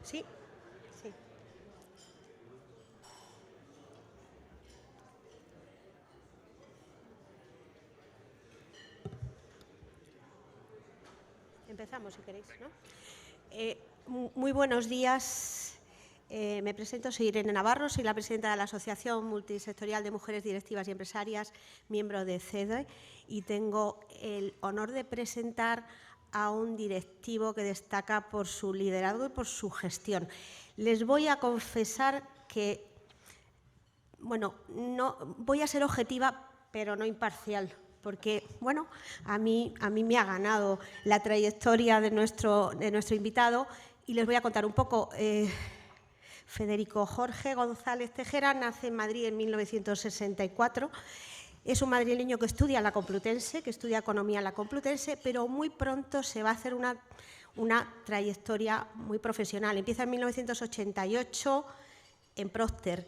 Sí, sí. Empezamos, si queréis, ¿no? Muy buenos días. Me presento, soy Irene Navarro, soy la presidenta de la Asociación Multisectorial de Mujeres Directivas y Empresarias, miembro de CEDE, y tengo el honor de presentar a un directivo que destaca por su liderazgo y por su gestión. Les voy a confesar que, bueno, no voy a ser objetiva, pero no imparcial, porque, bueno, a mí me ha ganado la trayectoria de nuestro invitado y les voy a contar un poco. Federico Jorge González Tejera nace en Madrid en 1964. Es un madrileño que estudia la Complutense, que estudia Economía en la Complutense, pero muy pronto se va a hacer una trayectoria muy profesional. Empieza en 1988 en Procter.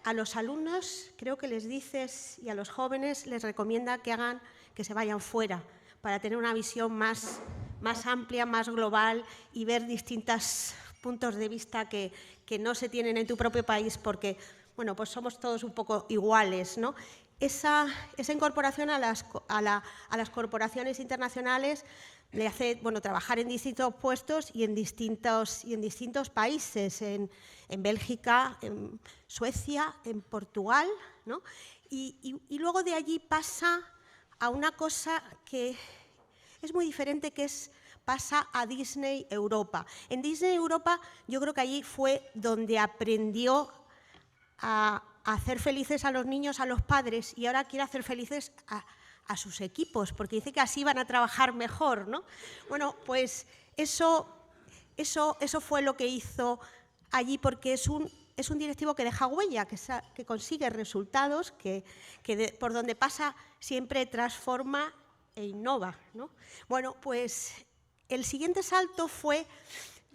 A los alumnos creo que les dices, y a los jóvenes les recomienda que se vayan fuera para tener una visión más amplia, más global y ver distintos puntos de vista que no se tienen en tu propio país porque, bueno, pues somos todos un poco iguales, ¿no? Esa incorporación a las corporaciones internacionales le hace, bueno, trabajar en distintos puestos y en distintos países, en Bélgica, en Suecia, en Portugal, ¿no? Y luego de allí pasa a una cosa que es muy diferente, que pasa a Disney Europa. En Disney Europa yo creo que allí fue donde aprendió a hacer felices a los niños, a los padres, y ahora quiere hacer felices a sus equipos, porque dice que así van a trabajar mejor, ¿no? Bueno, pues eso fue lo que hizo allí, porque es un directivo que deja huella, que consigue resultados, que por donde pasa siempre transforma e innova, ¿no? Bueno, pues el siguiente salto fue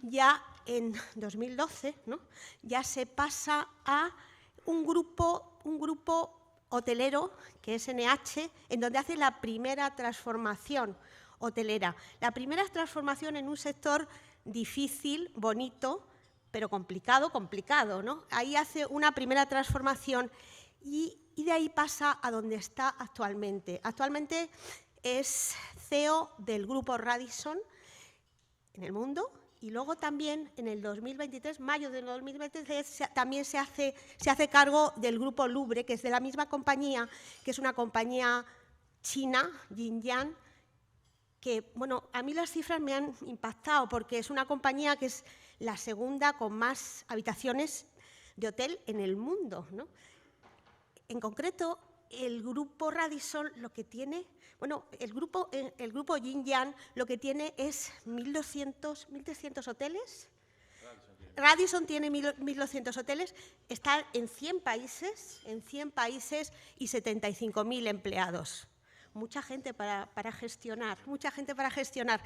ya en 2012, ¿no? Ya se pasa a un grupo hotelero, que es NH, en donde hace la primera transformación hotelera. La primera transformación en un sector difícil, bonito, pero complicado, ¿no? Ahí hace una primera transformación y de ahí pasa a donde está actualmente. Actualmente es CEO del grupo Radisson en el mundo, y luego también en el 2023, mayo del 2023, también se hace cargo del grupo Louvre, que es de la misma compañía, que es una compañía china, Jinjiang, que, bueno, a mí las cifras me han impactado porque es una compañía que es la segunda con más habitaciones de hotel en el mundo, ¿no? En concreto, el grupo Radisson lo que tiene, bueno, el grupo Jinjiang lo que tiene es 1.300 hoteles. Radisson tiene 1.200 hoteles, está en 100 países y 75.000 empleados. Mucha gente para gestionar, mucha gente para gestionar.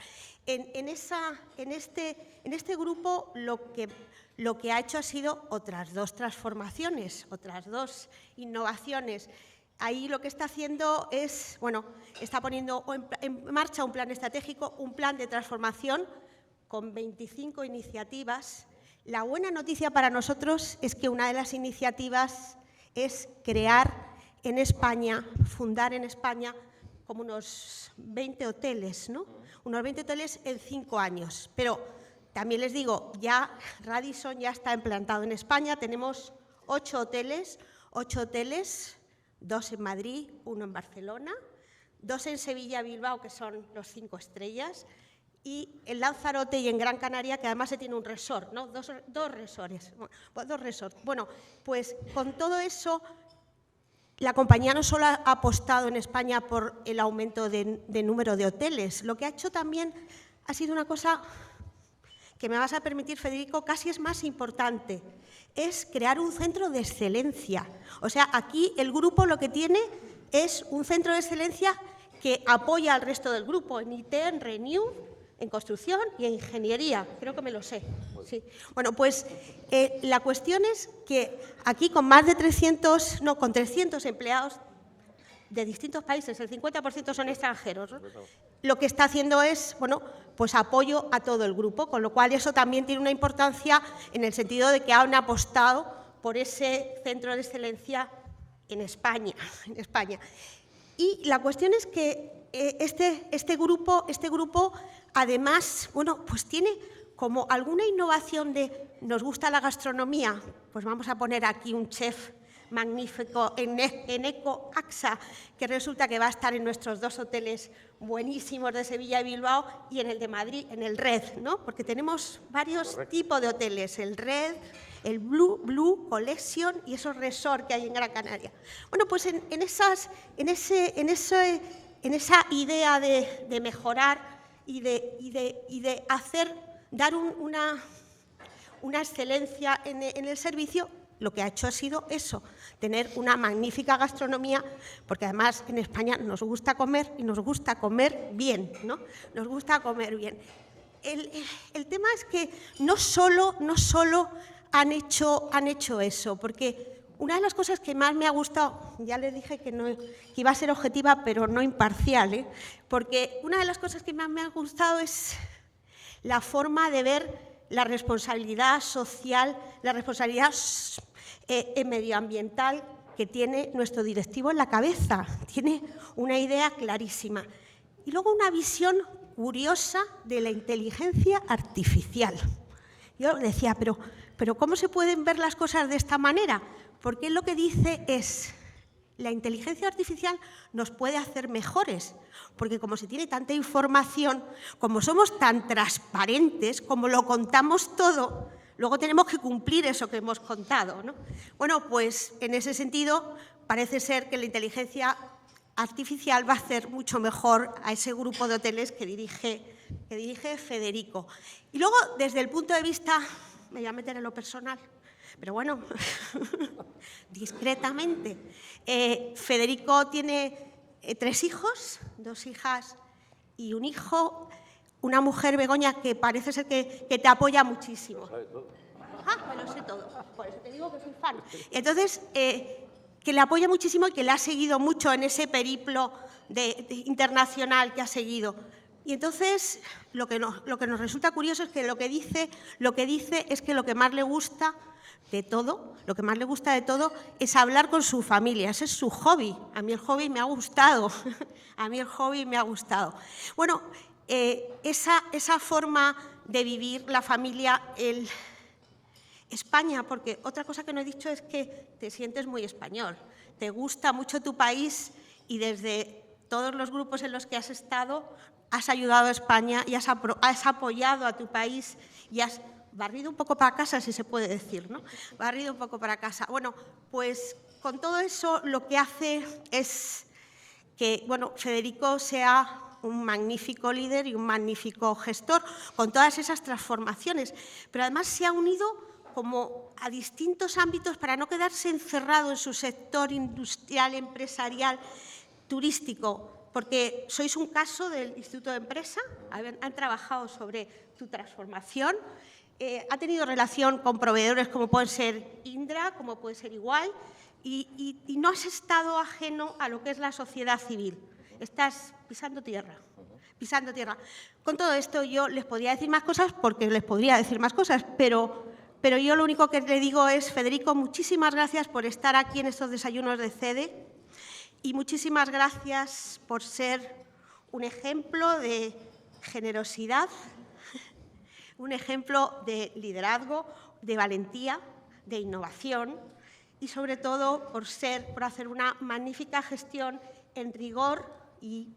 En este grupo lo que ha hecho ha sido otras dos transformaciones, otras dos innovaciones. Ahí lo que está haciendo es, bueno, está poniendo en marcha un plan estratégico, un plan de transformación con 25 iniciativas. La buena noticia para nosotros es que una de las iniciativas es crear en España, fundar en España, como unos 20 hoteles, ¿no? Unos 20 hoteles en 5 años. Pero también les digo, ya Radisson ya está implantado en España, tenemos 8 hoteles, 2 en Madrid, 1 en Barcelona, 2 en Sevilla y Bilbao, que son los 5 estrellas, y en Lanzarote y en Gran Canaria, que además se tiene un resort, ¿no? Dos resorts. Bueno, pues con todo eso, la compañía no solo ha apostado en España por el aumento de número de hoteles, lo que ha hecho también ha sido una cosa que me vas a permitir, Federico, casi es más importante, es crear un centro de excelencia. O sea, aquí el grupo lo que tiene es un centro de excelencia que apoya al resto del grupo en IT, en Renew, en construcción y en ingeniería. Creo que me lo sé. Sí. Bueno, pues la cuestión es que aquí con 300 empleados de distintos países, el 50% son extranjeros, ¿no? lo que está haciendo es, bueno, pues apoyo a todo el grupo, con lo cual eso también tiene una importancia en el sentido de que han apostado por ese centro de excelencia en España. Y la cuestión es que este grupo, además, bueno, pues tiene como alguna innovación de nos gusta la gastronomía, pues vamos a poner aquí un chef magnífico en Eco AXA, que resulta que va a estar en nuestros 2 hoteles buenísimos de Sevilla y Bilbao y en el de Madrid, en el Red, ¿no? Porque tenemos varios tipos de hoteles, el Red, el Blue Collection y esos resort que hay en Gran Canaria. Bueno, pues en esa idea de mejorar y de dar una excelencia en el servicio, lo que ha hecho ha sido eso, tener una magnífica gastronomía, porque además en España nos gusta comer y nos gusta comer bien, ¿no? Nos gusta comer bien. El tema es que no solo han hecho eso, porque una de las cosas que más me ha gustado, ya les dije que iba a ser objetiva, pero no imparcial, porque una de las cosas que más me ha gustado es la forma de ver la responsabilidad social, la responsabilidad medioambiental que tiene nuestro directivo en la cabeza. Tiene una idea clarísima. Y luego una visión curiosa de la inteligencia artificial. Yo decía, pero ¿cómo se pueden ver las cosas de esta manera? Porque él lo que dice es, la inteligencia artificial nos puede hacer mejores, porque como se tiene tanta información, como somos tan transparentes, como lo contamos todo, luego tenemos que cumplir eso que hemos contado, ¿no? Bueno, pues en ese sentido parece ser que la inteligencia artificial va a hacer mucho mejor a ese grupo de hoteles que dirige Federico. Y luego, desde el punto de vista, me voy a meter en lo personal, pero bueno, discretamente. Federico tiene 3 hijos, 2 hijas y un hijo. Una mujer, Begoña, que parece ser que te apoya muchísimo. Me lo sé todo, por eso te digo que soy fan. Entonces, que le apoya muchísimo y que le ha seguido mucho en ese periplo internacional que ha seguido. Y entonces, lo que nos resulta curioso es que lo que dice es que lo que más le gusta de todo, es hablar con su familia. Ese es su hobby. A mí el hobby me ha gustado. Bueno, esa forma de vivir la familia, España, porque otra cosa que no he dicho es que te sientes muy español, te gusta mucho tu país y desde todos los grupos en los que has estado has ayudado a España y has apoyado a tu país y has barrido un poco para casa, si se puede decir, ¿no? Barrido un poco para casa. Bueno, pues con todo eso lo que hace es que, bueno, Federico sea un magnífico líder y un magnífico gestor con todas esas transformaciones, pero además se ha unido como a distintos ámbitos para no quedarse encerrado en su sector industrial, empresarial, turístico, porque sois un caso del Instituto de Empresa, han trabajado sobre tu transformación, ha tenido relación con proveedores como pueden ser Indra, como puede ser Igual, y no has estado ajeno a lo que es la sociedad civil. Estás pisando tierra. Con todo esto yo les podría decir más cosas porque les podría decir más cosas, pero yo lo único que le digo es, Federico, muchísimas gracias por estar aquí en estos desayunos de CEDE y muchísimas gracias por ser un ejemplo de generosidad, un ejemplo de liderazgo, de valentía, de innovación y, sobre todo, por hacer una magnífica gestión en rigor y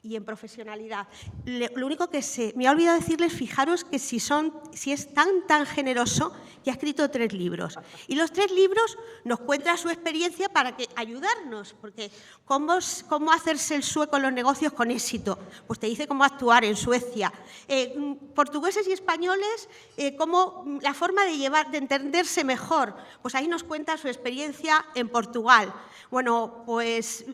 en profesionalidad. Lo único que me ha olvidado decirles, fijaros que si es tan generoso que ha escrito 3 libros. Y los 3 libros nos cuentan su experiencia para ayudarnos, porque cómo hacerse el sueco en los negocios con éxito. Pues te dice cómo actuar en Suecia. Portugueses y españoles, la forma de entenderse mejor. Pues ahí nos cuenta su experiencia en Portugal. Bueno, pues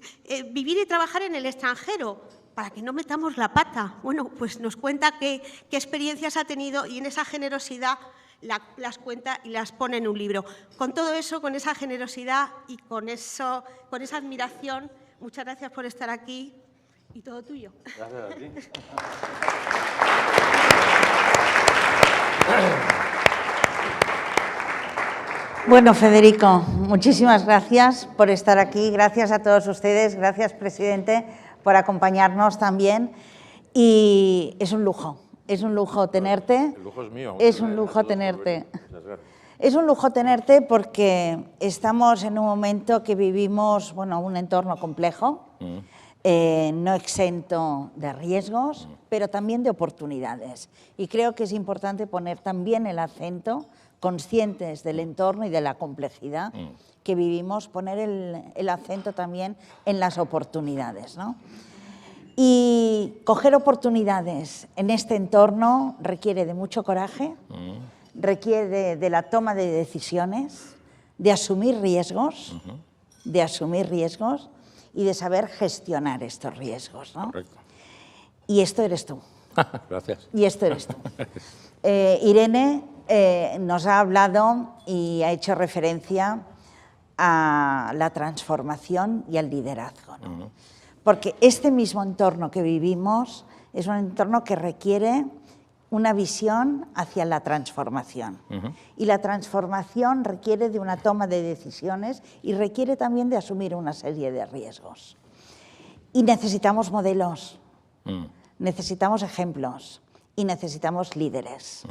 vivir y trabajar en el extranjero, para que no metamos la pata. Bueno, pues nos cuenta qué experiencias ha tenido y en esa generosidad las cuenta y las pone en un libro. Con todo eso, con esa generosidad y con esa admiración, muchas gracias por estar aquí Y todo tuyo. Gracias a ti. Bueno, Federico, muchísimas gracias por estar aquí. Gracias a todos ustedes. Gracias, presidente, por acompañarnos también. Y es un lujo tenerte. El lujo es mío. Es un lujo tenerte. Es un lujo tenerte porque estamos en un momento que vivimos, bueno, un entorno complejo, no exento de riesgos, pero también de oportunidades. Y creo que es importante poner también el acento, conscientes del entorno y de la complejidad que vivimos, poner el acento también en las oportunidades, ¿no? Y coger oportunidades en este entorno requiere de mucho coraje, requiere de la toma de decisiones, de asumir riesgos, y de saber gestionar estos riesgos, ¿no? Correcto. Y esto eres tú. Gracias. Y esto eres tú. Irene nos ha hablado y ha hecho referencia a la transformación y al liderazgo, ¿no? Porque este mismo entorno que vivimos es un entorno que requiere una visión hacia la transformación. Y la transformación requiere de una toma de decisiones y requiere también de asumir una serie de riesgos. Y necesitamos modelos, necesitamos ejemplos y necesitamos líderes.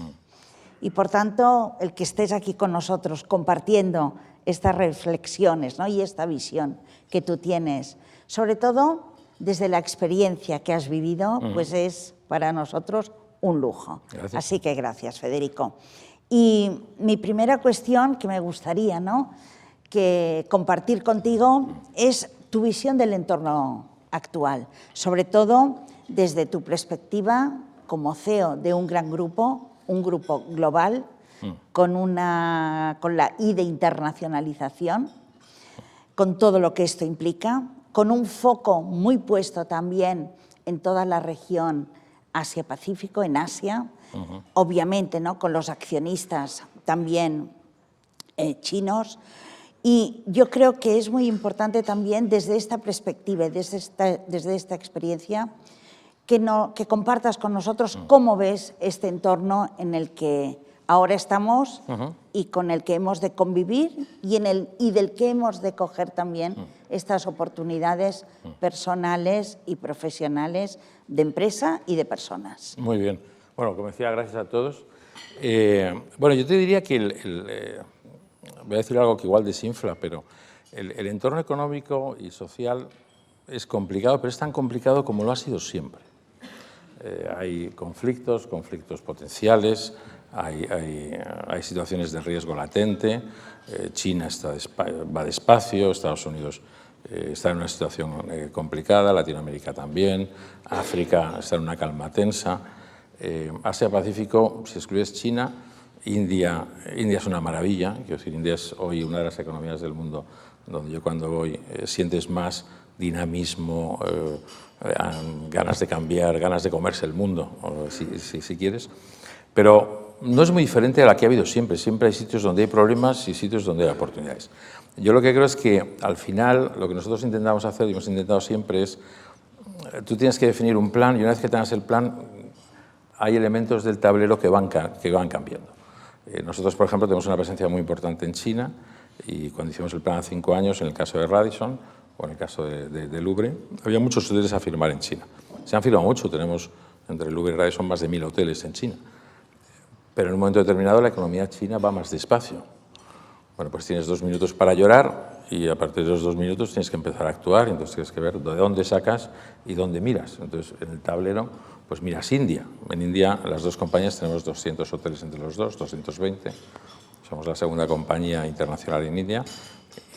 Y por tanto, el que estés aquí con nosotros compartiendo estas reflexiones, ¿no? Y esta visión que tú tienes, sobre todo desde la experiencia que has vivido, pues es para nosotros un lujo. Gracias. Así que gracias, Federico. Y mi primera cuestión que me gustaría, ¿no?, que compartir contigo es tu visión del entorno actual, sobre todo desde tu perspectiva como CEO de un gran grupo, un grupo global, con la I de internacionalización, con todo lo que esto implica, con un foco muy puesto también en toda la región Asia-Pacífico, en Asia, obviamente, ¿no?, con los accionistas también chinos. Y yo creo que es muy importante también desde esta perspectiva, desde esta experiencia, que compartas con nosotros cómo ves este entorno en el que ahora estamos y con el que hemos de convivir y del que hemos de coger también estas oportunidades personales y profesionales de empresa y de personas. Muy bien. Bueno, como decía, gracias a todos. Bueno, yo te diría que voy a decir algo que igual desinfla, pero el entorno económico y social es complicado, pero es tan complicado como lo ha sido siempre. Hay conflictos potenciales, hay situaciones de riesgo latente, China va despacio, Estados Unidos está en una situación complicada, Latinoamérica también, África está en una calma tensa, Asia-Pacífico, si excluyes China, India es una maravilla, quiero decir, India es hoy una de las economías del mundo donde yo cuando voy sientes más dinamismo, ganas de cambiar, ganas de comerse el mundo, si quieres. Pero no es muy diferente a la que ha habido siempre. Siempre hay sitios donde hay problemas y sitios donde hay oportunidades. Yo lo que creo es que al final lo que nosotros intentamos hacer y hemos intentado siempre es, tú tienes que definir un plan y una vez que tengas el plan hay elementos del tablero que van cambiando. Nosotros, por ejemplo, tenemos una presencia muy importante en China y cuando hicimos el plan hace 5 años, en el caso de Radisson o en el caso de Louvre, había muchos hoteles a firmar en China. Se han firmado mucho, tenemos entre Louvre y Radisson más de 1000 hoteles en China. Pero en un momento determinado la economía china va más despacio. Bueno, pues tienes 2 minutos para llorar y a partir de los 2 minutos tienes que empezar a actuar y entonces tienes que ver de dónde sacas y dónde miras. Entonces, en el tablero, pues miras India. En India, las dos compañías tenemos 200 hoteles entre los dos, 220. Somos la segunda compañía internacional en India.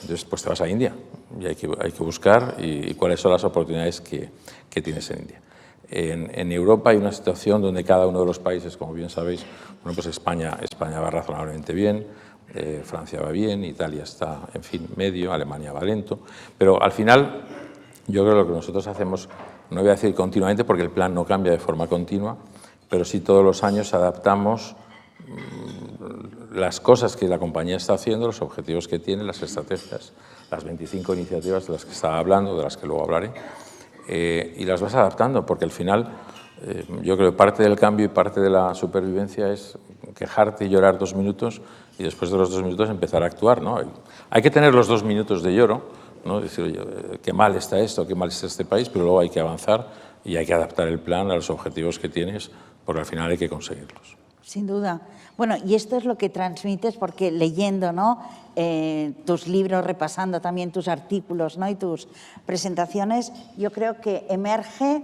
Entonces, pues te vas a India y hay que buscar y cuáles son las oportunidades que tienes en India. En Europa hay una situación donde cada uno de los países, como bien sabéis, bueno, pues España va razonablemente bien, Francia va bien, Italia está, en fin, medio, Alemania va lento, pero al final yo creo que lo que nosotros hacemos, no voy a decir continuamente porque el plan no cambia de forma continua, pero sí todos los años adaptamos las cosas que la compañía está haciendo, los objetivos que tiene, las estrategias, las 25 iniciativas de las que estaba hablando, de las que luego hablaré, y las vas adaptando, porque al final yo creo que parte del cambio y parte de la supervivencia es quejarte y llorar 2 minutos y después de los 2 minutos empezar a actuar, ¿no? Hay que tener los 2 minutos de lloro, ¿no? Decir, oye, qué mal está esto, qué mal está este país, pero luego hay que avanzar y hay que adaptar el plan a los objetivos que tienes, porque al final hay que conseguirlos. Sin duda. Bueno, y esto es lo que transmites porque leyendo, ¿no?, tus libros, repasando también tus artículos, ¿no?, y tus presentaciones, yo creo que emerge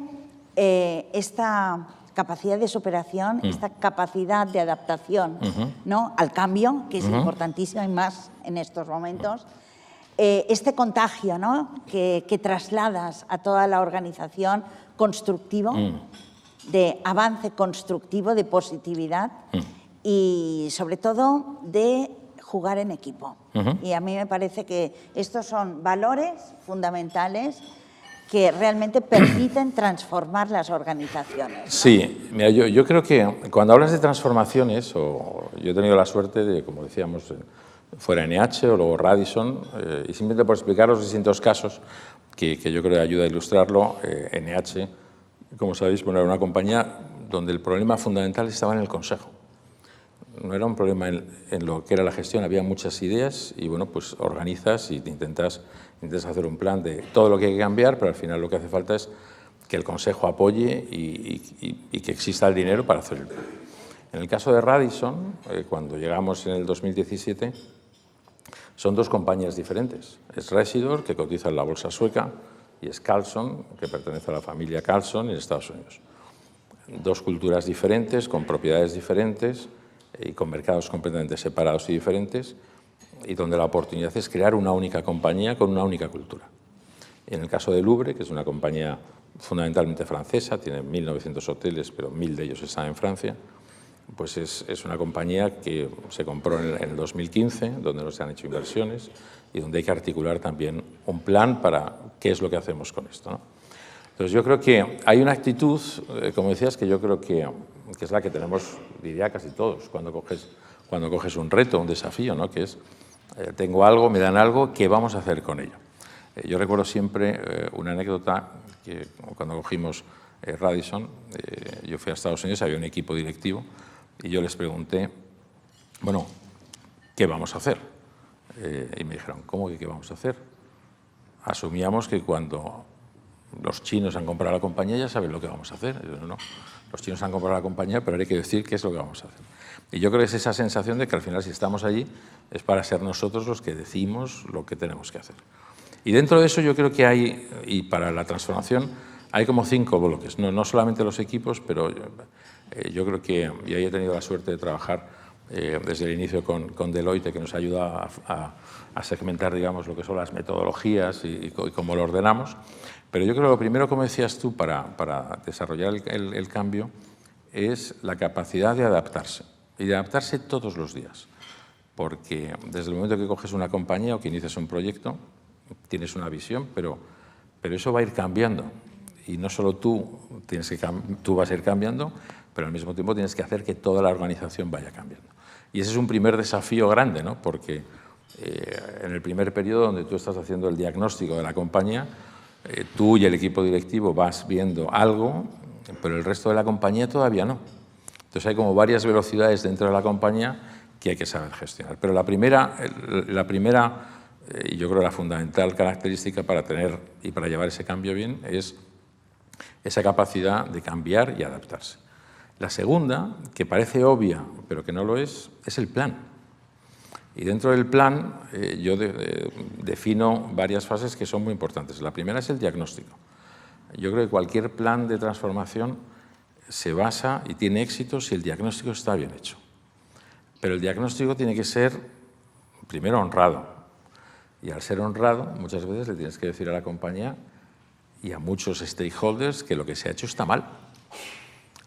esta capacidad de superación, esta capacidad de adaptación, ¿no?, al cambio, que es importantísimo y más en estos momentos. Este contagio, ¿no?, que trasladas a toda la organización constructivo, de avance constructivo, de positividad y sobre todo de jugar en equipo. Y a mí me parece que estos son valores fundamentales que realmente permiten transformar las organizaciones, ¿no? Sí, mira, yo creo que cuando hablas de transformaciones, o yo he tenido la suerte de, como decíamos, fuera NH o luego Radisson, y simplemente por explicar los distintos casos que yo creo que ayuda a ilustrarlo, NH, como sabéis, bueno, era una compañía donde el problema fundamental estaba en el consejo. No era un problema en lo que era la gestión, había muchas ideas y, bueno, pues organizas y te intentas hacer un plan de todo lo que hay que cambiar, pero al final lo que hace falta es que el consejo apoye y que exista el dinero para hacer el plan. En el caso de Radisson, cuando llegamos en el 2017, son 2 compañías diferentes. Es Residor, que cotiza en la bolsa sueca, y es Carlson, que pertenece a la familia Carlson en Estados Unidos. 2 culturas diferentes, con propiedades diferentes y con mercados completamente separados y diferentes, y donde la oportunidad es crear una única compañía con una única cultura. En el caso de Louvre, que es una compañía fundamentalmente francesa, tiene 1.900 hoteles, pero 1.000 de ellos están en Francia, pues es una compañía que se compró en el 2015, donde no se han hecho inversiones y donde hay que articular también un plan para qué es lo que hacemos con esto, ¿no? Entonces yo creo que hay una actitud, como decías, que yo creo que es la que tenemos, diría, casi todos, cuando coges un reto, un desafío, ¿no?, que es, tengo algo, me dan algo, ¿qué vamos a hacer con ello? Yo recuerdo siempre una anécdota que cuando cogimos Radisson, yo fui a Estados Unidos, había un equipo directivo y yo les pregunté, bueno, ¿qué vamos a hacer? Y me dijeron, ¿cómo que qué vamos a hacer? Asumíamos que cuando los chinos han comprado la compañía ya saben lo que vamos a hacer. Y yo, no, los chinos han comprado la compañía, pero hay que decir qué es lo que vamos a hacer. Y yo creo que es esa sensación de que al final si estamos allí es para ser nosotros los que decimos lo que tenemos que hacer. Y dentro de eso yo creo que hay, y para la transformación, hay como 5 bloques, no solamente los equipos, pero yo creo que, y ahí he tenido la suerte de trabajar desde el inicio con Deloitte, que nos ayuda a segmentar, digamos, lo que son las metodologías y cómo lo ordenamos. Pero yo creo que lo primero, como decías tú, para desarrollar el cambio es la capacidad de adaptarse, y de adaptarse todos los días. Porque desde el momento que coges una compañía o que inicias un proyecto, tienes una visión, pero eso va a ir cambiando. Y no solo tú vas a ir cambiando, pero al mismo tiempo tienes que hacer que toda la organización vaya cambiando. Y ese es un primer desafío grande, ¿no? Porque en el primer periodo donde tú estás haciendo el diagnóstico de la compañía, tú y el equipo directivo vas viendo algo, pero el resto de la compañía todavía no. Entonces hay como varias velocidades dentro de la compañía que hay que saber gestionar. Pero la primera y yo creo la fundamental característica para tener y para llevar ese cambio bien es esa capacidad de cambiar y adaptarse. La segunda, que parece obvia, pero que no lo es el plan. Y dentro del plan yo defino varias fases que son muy importantes. La primera es el diagnóstico. Yo creo que cualquier plan de transformación se basa y tiene éxito si el diagnóstico está bien hecho. Pero el diagnóstico tiene que ser, primero, honrado. Y al ser honrado, muchas veces le tienes que decir a la compañía y a muchos stakeholders que lo que se ha hecho está mal.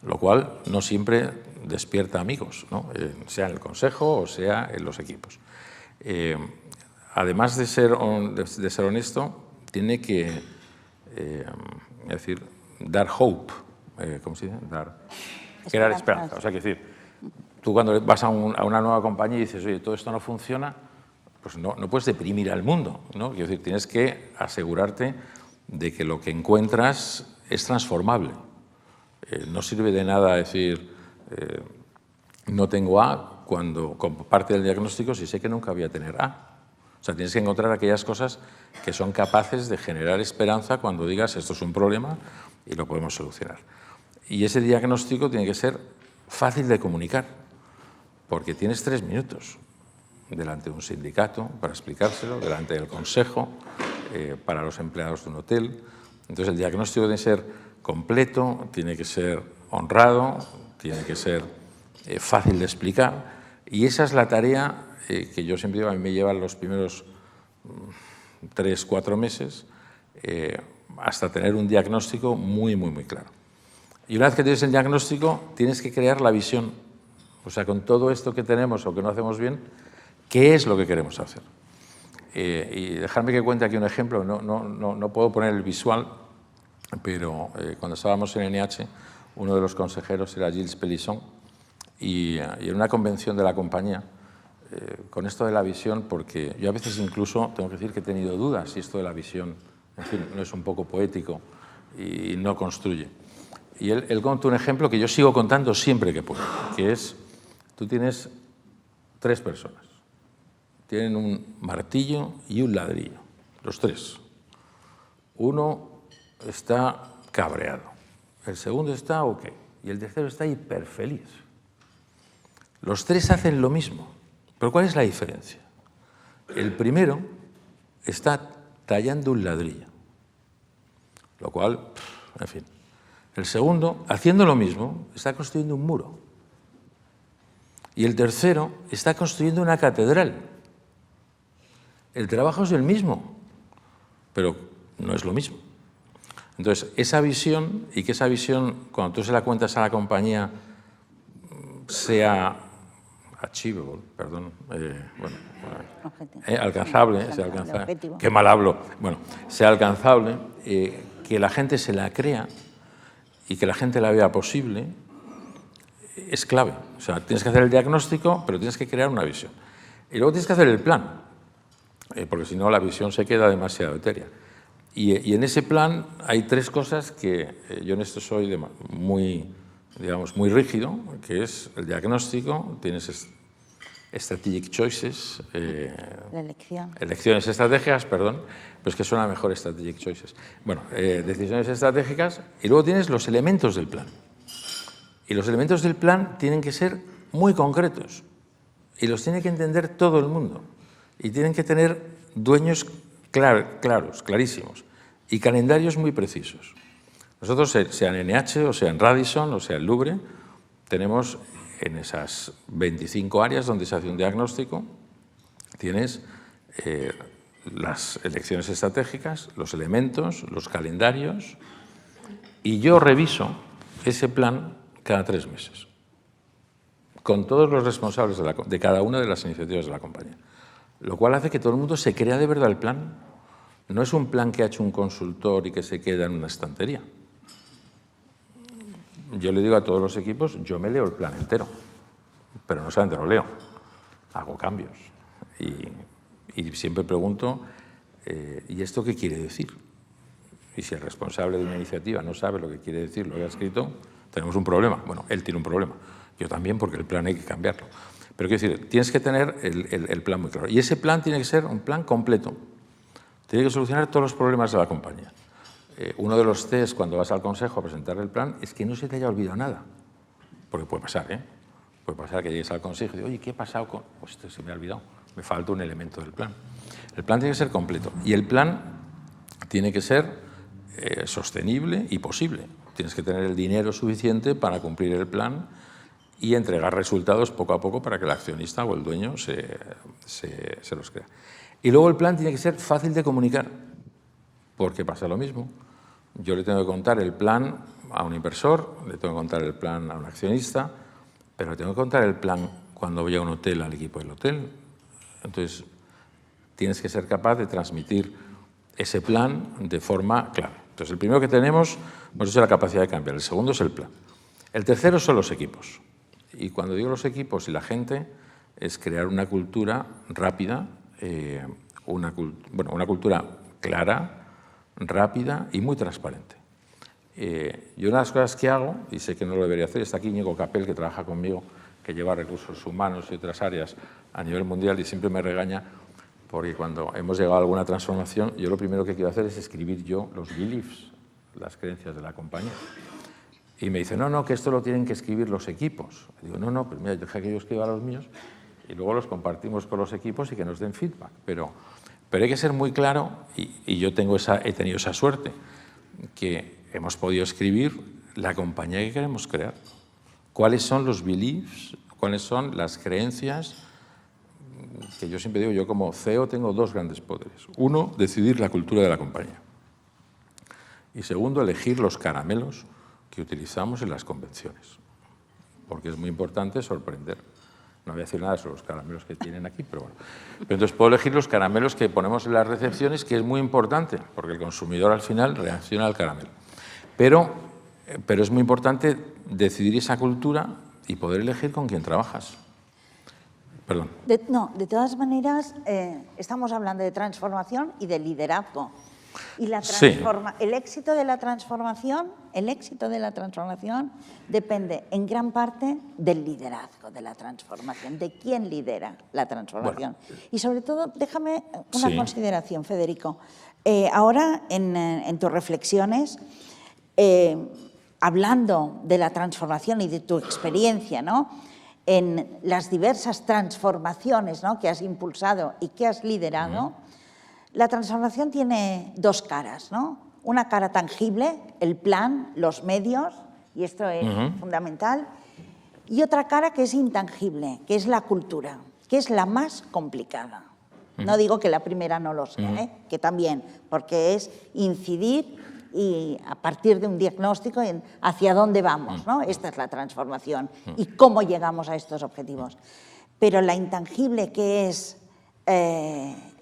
Lo cual no siempre despierta amigos, ¿no? Sea en el consejo o sea en los equipos. Además de ser honesto, tiene que dar hope, ¿cómo se dice? Crear esperanza. O sea, que decir, tú cuando vas a una nueva compañía y dices, oye, todo esto no funciona, pues no puedes deprimir al mundo, ¿no? Quiero decir, tienes que asegurarte de que lo que encuentras es transformable. No sirve de nada decir no tengo A cuando como parte del diagnóstico si sé que nunca voy a tener A. O sea, tienes que encontrar aquellas cosas que son capaces de generar esperanza cuando digas esto es un problema y lo podemos solucionar. Y ese diagnóstico tiene que ser fácil de comunicar, porque tienes 3 minutos delante de un sindicato para explicárselo, delante del consejo, para los empleados de un hotel. Entonces el diagnóstico tiene que ser completo, tiene que ser honrado, tiene que ser fácil de explicar, y esa es la tarea que yo siempre digo, a mí me llevan los primeros 3-4 meses hasta tener un diagnóstico muy claro. Y una vez que tienes el diagnóstico, tienes que crear la visión. O sea, con todo esto que tenemos o que no hacemos bien, ¿qué es lo que queremos hacer? Y dejarme que cuente aquí un ejemplo, no puedo poner el visual, pero cuando estábamos en NH, uno de los consejeros era Gilles Pélisson, y en una convención de la compañía, con esto de la visión, porque yo a veces incluso tengo que decir que he tenido dudas si esto de la visión, en fin, no es un poco poético y no construye. Y él contó un ejemplo que yo sigo contando siempre que puedo, que es, tú tienes 3 personas, tienen un martillo y un ladrillo, los 3. Uno está cabreado, el segundo está ok y el tercero está hiperfeliz. Los 3 hacen lo mismo, pero ¿cuál es la diferencia? El primero está tallando un ladrillo, lo cual, en fin. El segundo, haciendo lo mismo, está construyendo un muro. Y el tercero está construyendo una catedral. El trabajo es el mismo, pero no es lo mismo. Entonces, esa visión, y que esa visión, cuando tú se la cuentas a la compañía, sea achievable, perdón, alcanzable, sea alcanzable, qué mal hablo, bueno, sea alcanzable, que la gente se la crea y que la gente la vea posible, es clave. O sea, tienes que hacer el diagnóstico, pero tienes que crear una visión. Y luego tienes que hacer el plan, porque si no la visión se queda demasiado etérea. Y en ese plan hay 3 cosas que yo en esto soy muy rígido, que es el diagnóstico, tienes strategic choices, elecciones estratégicas, perdón, pero es que suena mejor strategic choices. Bueno, decisiones estratégicas, y luego tienes los elementos del plan. Y los elementos del plan tienen que ser muy concretos, y los tiene que entender todo el mundo, y tienen que tener dueños claros, clarísimos, y calendarios muy precisos. Nosotros, sea en NH, o sea en Radisson, o sea en Louvre, tenemos en esas 25 áreas donde se hace un diagnóstico, tienes las elecciones estratégicas, los elementos, los calendarios, y yo reviso ese plan cada 3 meses, con todos los responsables de cada una de las iniciativas de la compañía, lo cual hace que todo el mundo se crea de verdad el plan. No es un plan que ha hecho un consultor y que se queda en una estantería. Yo le digo a todos los equipos, yo me leo el plan entero, pero no solamente lo leo, hago cambios. Y siempre pregunto, ¿y esto qué quiere decir? Y si el responsable de una iniciativa no sabe lo que quiere decir, lo que ha escrito, tenemos un problema. Bueno, él tiene un problema, yo también, porque el plan hay que cambiarlo. Pero quiero decir, tienes que tener el plan muy claro. Y ese plan tiene que ser un plan completo. Tiene que solucionar todos los problemas de la compañía. Uno de los test cuando vas al consejo a presentar el plan es que no se te haya olvidado nada. Porque puede pasar, ¿eh? Puede pasar que llegues al consejo y digas, oye, ¿qué ha pasado con...? Pues esto se me ha olvidado, me falta un elemento del plan. El plan tiene que ser completo y el plan tiene que ser sostenible y posible. Tienes que tener el dinero suficiente para cumplir el plan y entregar resultados poco a poco para que el accionista o el dueño se los crea. Y luego el plan tiene que ser fácil de comunicar, porque pasa lo mismo. Yo le tengo que contar el plan a un inversor, le tengo que contar el plan a un accionista, pero le tengo que contar el plan cuando voy a un hotel al equipo del hotel. Entonces, tienes que ser capaz de transmitir ese plan de forma clara. Entonces, el primero que tenemos, pues es la capacidad de cambiar. El segundo es el plan. El tercero son los equipos. Y cuando digo los equipos y la gente, es crear una cultura rápida, una cultura clara, rápida y muy transparente. Yo una de las cosas que hago, y sé que no lo debería hacer, está aquí Íñigo Capel, que trabaja conmigo, que lleva recursos humanos y otras áreas a nivel mundial y siempre me regaña porque cuando hemos llegado a alguna transformación, yo lo primero que quiero hacer es escribir yo los beliefs, las creencias de la compañía. Y me dice, no, que esto lo tienen que escribir los equipos. Y digo, no, pues mira, deja que yo escriba los míos y luego los compartimos con los equipos y que nos den feedback. Pero hay que ser muy claro, y yo he tenido esa suerte, que hemos podido escribir la compañía que queremos crear. ¿Cuáles son los beliefs? ¿Cuáles son las creencias? Que yo siempre digo, yo como CEO tengo dos grandes poderes. Uno, decidir la cultura de la compañía. Y segundo, elegir los caramelos que utilizamos en las convenciones. Porque es muy importante sorprender. No voy a decir nada sobre los caramelos que tienen aquí, pero bueno. Pero entonces puedo elegir los caramelos que ponemos en las recepciones, que es muy importante, porque el consumidor al final reacciona al caramelo. Pero es muy importante decidir esa cultura y poder elegir con quién trabajas. Perdón. De todas maneras, estamos hablando de transformación y de liderazgo. Y el éxito de la transformación depende en gran parte del liderazgo de la transformación, de quién lidera la transformación. Bueno, y sobre todo, déjame una consideración, Federico. Ahora, en tus reflexiones, hablando de la transformación y de tu experiencia, ¿no?, en las diversas transformaciones, ¿no?, que has impulsado y que has liderado, la transformación tiene dos caras, ¿no? Una cara tangible, el plan, los medios, y esto es fundamental, y otra cara que es intangible, que es la cultura, que es la más complicada. No digo que la primera no lo sea, que también, porque es incidir y a partir de un diagnóstico en hacia dónde vamos, ¿no? Esta es la transformación y cómo llegamos a estos objetivos. Pero la intangible, que es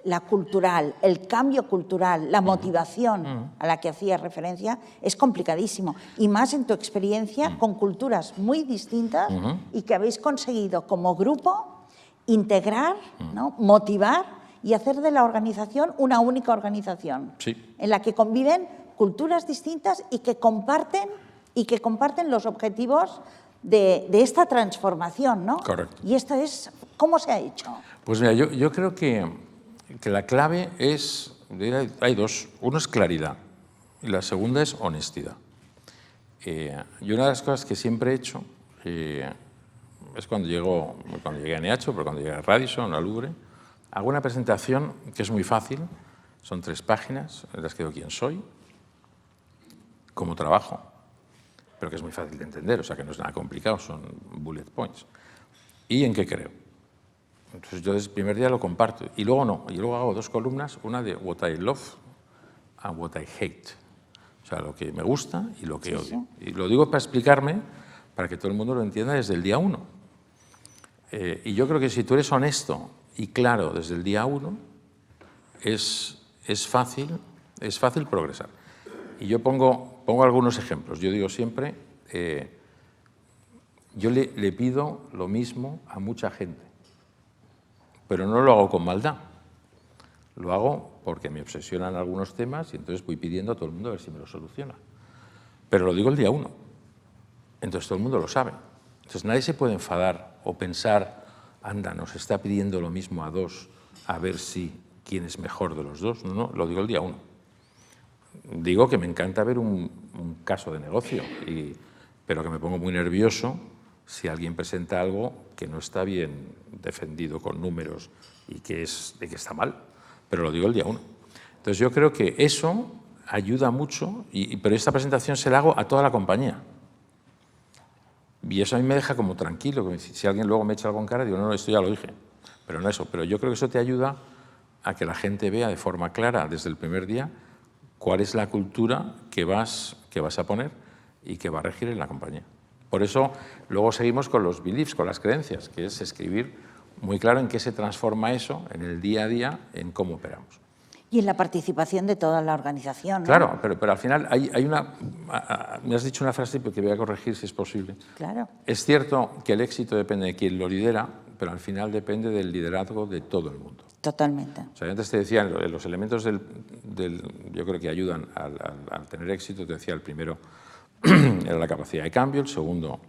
la cultural, el cambio cultural, la motivación a la que hacías referencia, es complicadísimo. Y más en tu experiencia con culturas muy distintas y que habéis conseguido como grupo integrar, ¿no?, motivar y hacer de la organización una única organización en la que conviven culturas distintas y que comparten los objetivos de esta transformación, ¿no? Correcto. Y esto es, ¿cómo se ha hecho? Pues mira, yo creo que la clave es, hay dos. Uno es claridad y la segunda es honestidad. Y una de las cosas que siempre he hecho es cuando llegué a NH, pero cuando llegué a Radisson, a Louvre, hago una presentación que es muy fácil, son 3 páginas en las que digo quién soy, cómo trabajo, pero que es muy fácil de entender, o sea que no es nada complicado, son bullet points, y en qué creo. Entonces yo desde el primer día lo comparto, y luego no, y luego hago 2 columnas, una de what I love and what I hate, o sea, lo que me gusta y lo que odio. Y lo digo para explicarme, para que todo el mundo lo entienda desde el día 1. Y yo creo que si tú eres honesto y claro desde el día 1, es fácil progresar. Y yo pongo algunos ejemplos. Yo digo siempre, yo le pido lo mismo a mucha gente, pero no lo hago con maldad. Lo hago porque me obsesionan algunos temas y entonces voy pidiendo a todo el mundo a ver si me lo soluciona. Pero lo digo el día 1. Entonces todo el mundo lo sabe. Entonces nadie se puede enfadar o pensar, anda, nos está pidiendo lo mismo a 2, a ver si quién es mejor de los 2. No, lo digo el día 1. Digo que me encanta ver un caso de negocio, pero que me pongo muy nervioso si alguien presenta algo que no está bien defendido con números y que está mal. Pero lo digo el día 1. Entonces yo creo que eso ayuda mucho, pero esta presentación se la hago a toda la compañía. Y eso a mí me deja como tranquilo. Si alguien luego me echa algo en cara, digo, no, esto ya lo dije. Pero no eso. Pero yo creo que eso te ayuda a que la gente vea de forma clara desde el primer día cuál es la cultura que vas a poner y que va a regir en la compañía. Por eso luego seguimos con los beliefs, con las creencias, que es escribir muy claro en qué se transforma eso en el día a día, en cómo operamos. Y en la participación de toda la organización, ¿no? Claro, pero al final hay una... Me has dicho una frase que voy a corregir si es posible. Claro. Es cierto que el éxito depende de quién lo lidera, pero al final depende del liderazgo de todo el mundo. Totalmente. O sea, antes te decía, los elementos yo creo que ayudan al tener éxito, te decía, el primero era la capacidad de cambio, el segundo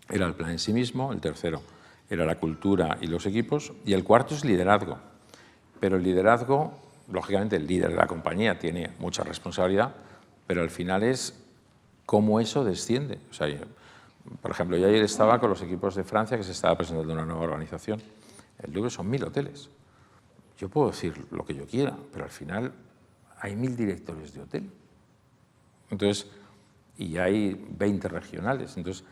era el plan en sí mismo, el tercero era la cultura y los equipos, y el cuarto es liderazgo. Pero el liderazgo, lógicamente el líder de la compañía tiene mucha responsabilidad, pero al final es cómo eso desciende. O sea, por ejemplo, yo ayer estaba con los equipos de Francia que se estaba presentando una nueva organización. El Louvre son 1000 hoteles. Yo puedo decir lo que yo quiera, pero al final hay 1000 directores de hotel. Entonces, y hay 20 regionales. Entonces,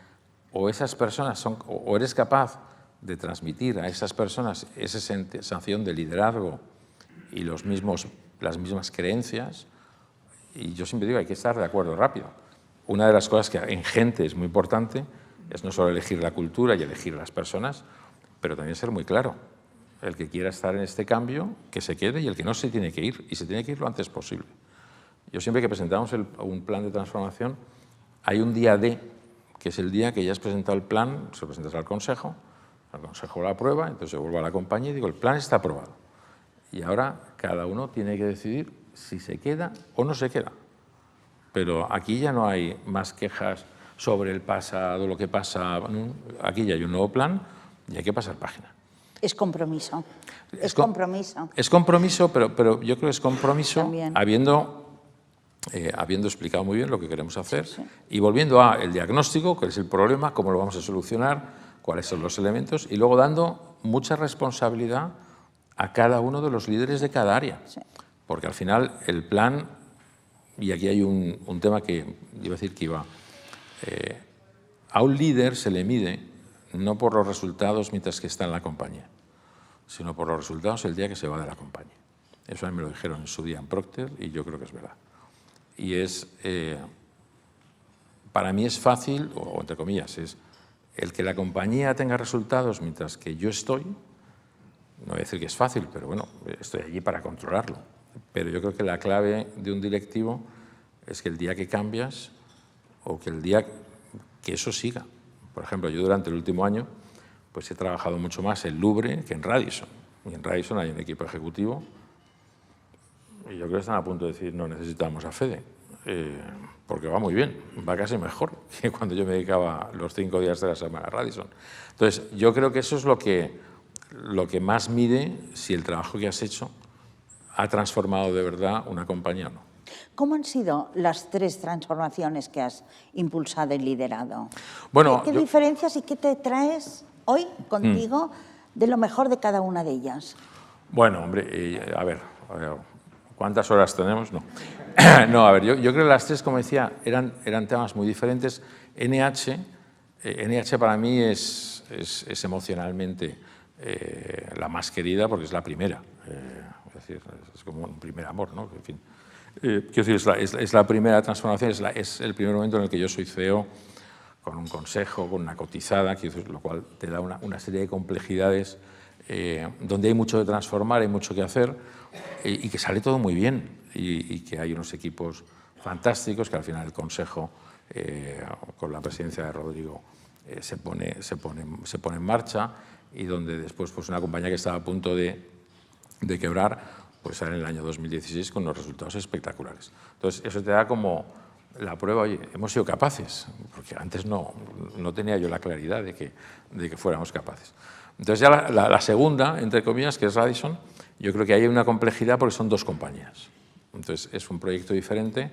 o esas personas o eres capaz de transmitir a esas personas esa sensación de liderazgo y las mismas creencias, y yo siempre digo, hay que estar de acuerdo rápido. Una de las cosas que en gente es muy importante es no solo elegir la cultura y elegir las personas, pero también ser muy claro. El que quiera estar en este cambio, que se quede, y el que no se tiene que ir, y se tiene que ir lo antes posible. Yo siempre que presentamos un plan de transformación, hay un día D, que es el día que ya has presentado el plan, se lo presentas al Consejo lo aprueba, entonces yo vuelvo a la compañía y digo, el plan está aprobado. Y ahora cada uno tiene que decidir si se queda o no se queda. Pero aquí ya no hay más quejas sobre el pasado, lo que pasa. Aquí ya hay un nuevo plan y hay que pasar página. Es compromiso. Es compromiso. Es compromiso, pero yo creo que es compromiso también, habiendo explicado muy bien lo que queremos hacer, sí. Y volviendo al diagnóstico, cuál es el problema, cómo lo vamos a solucionar, cuáles son los elementos, y luego dando mucha responsabilidad a cada uno de los líderes de cada área. Sí. Porque al final el plan, y aquí hay un tema que iba a decir que a un líder se le mide no por los resultados mientras que está en la compañía, sino por los resultados el día que se va de la compañía. Eso a mí me lo dijeron en su día en Procter y yo creo que es verdad. Y para mí es fácil, o entre comillas, es el que la compañía tenga resultados mientras que yo estoy. No voy a decir que es fácil, pero bueno, estoy allí para controlarlo. Pero yo creo que la clave de un directivo es que el día que cambias o que el día que eso siga. Por ejemplo, yo durante el último año pues he trabajado mucho más en Louvre que en Radisson. Y en Radisson hay un equipo ejecutivo y yo creo que están a punto de decir no necesitamos a Fede, porque va muy bien, va casi mejor que cuando yo me dedicaba los 5 días de la semana a Radisson. Entonces, yo creo que eso es lo que más mide si el trabajo que has hecho ha transformado de verdad una compañía o no. ¿Cómo han sido las 3 transformaciones que has impulsado y liderado? Bueno, ¿Qué diferencias y qué te traes hoy contigo de lo mejor de cada una de ellas? Bueno, hombre, a ver, ¿cuántas horas tenemos? No, no, a ver, yo creo que las 3, como decía, eran temas muy diferentes. NH para mí es emocionalmente la más querida porque es la primera. Es decir, es como un primer amor, ¿no? En fin. Quiero decir, es la primera transformación, es el primer momento en el que yo soy CEO con un consejo, con una cotizada, lo cual te da una serie de complejidades donde hay mucho que transformar, hay mucho que hacer y que sale todo muy bien y que hay unos equipos fantásticos que al final el consejo con la presidencia de Rodrigo se pone en marcha y donde después pues una compañía que estaba a punto de quebrar pues sale en el año 2016 con unos resultados espectaculares. Entonces, eso te da como la prueba, oye, hemos sido capaces, porque antes no tenía yo la claridad de que fuéramos capaces. Entonces, ya la segunda, entre comillas, que es Radisson, yo creo que hay una complejidad porque son 2 compañías. Entonces, es un proyecto diferente,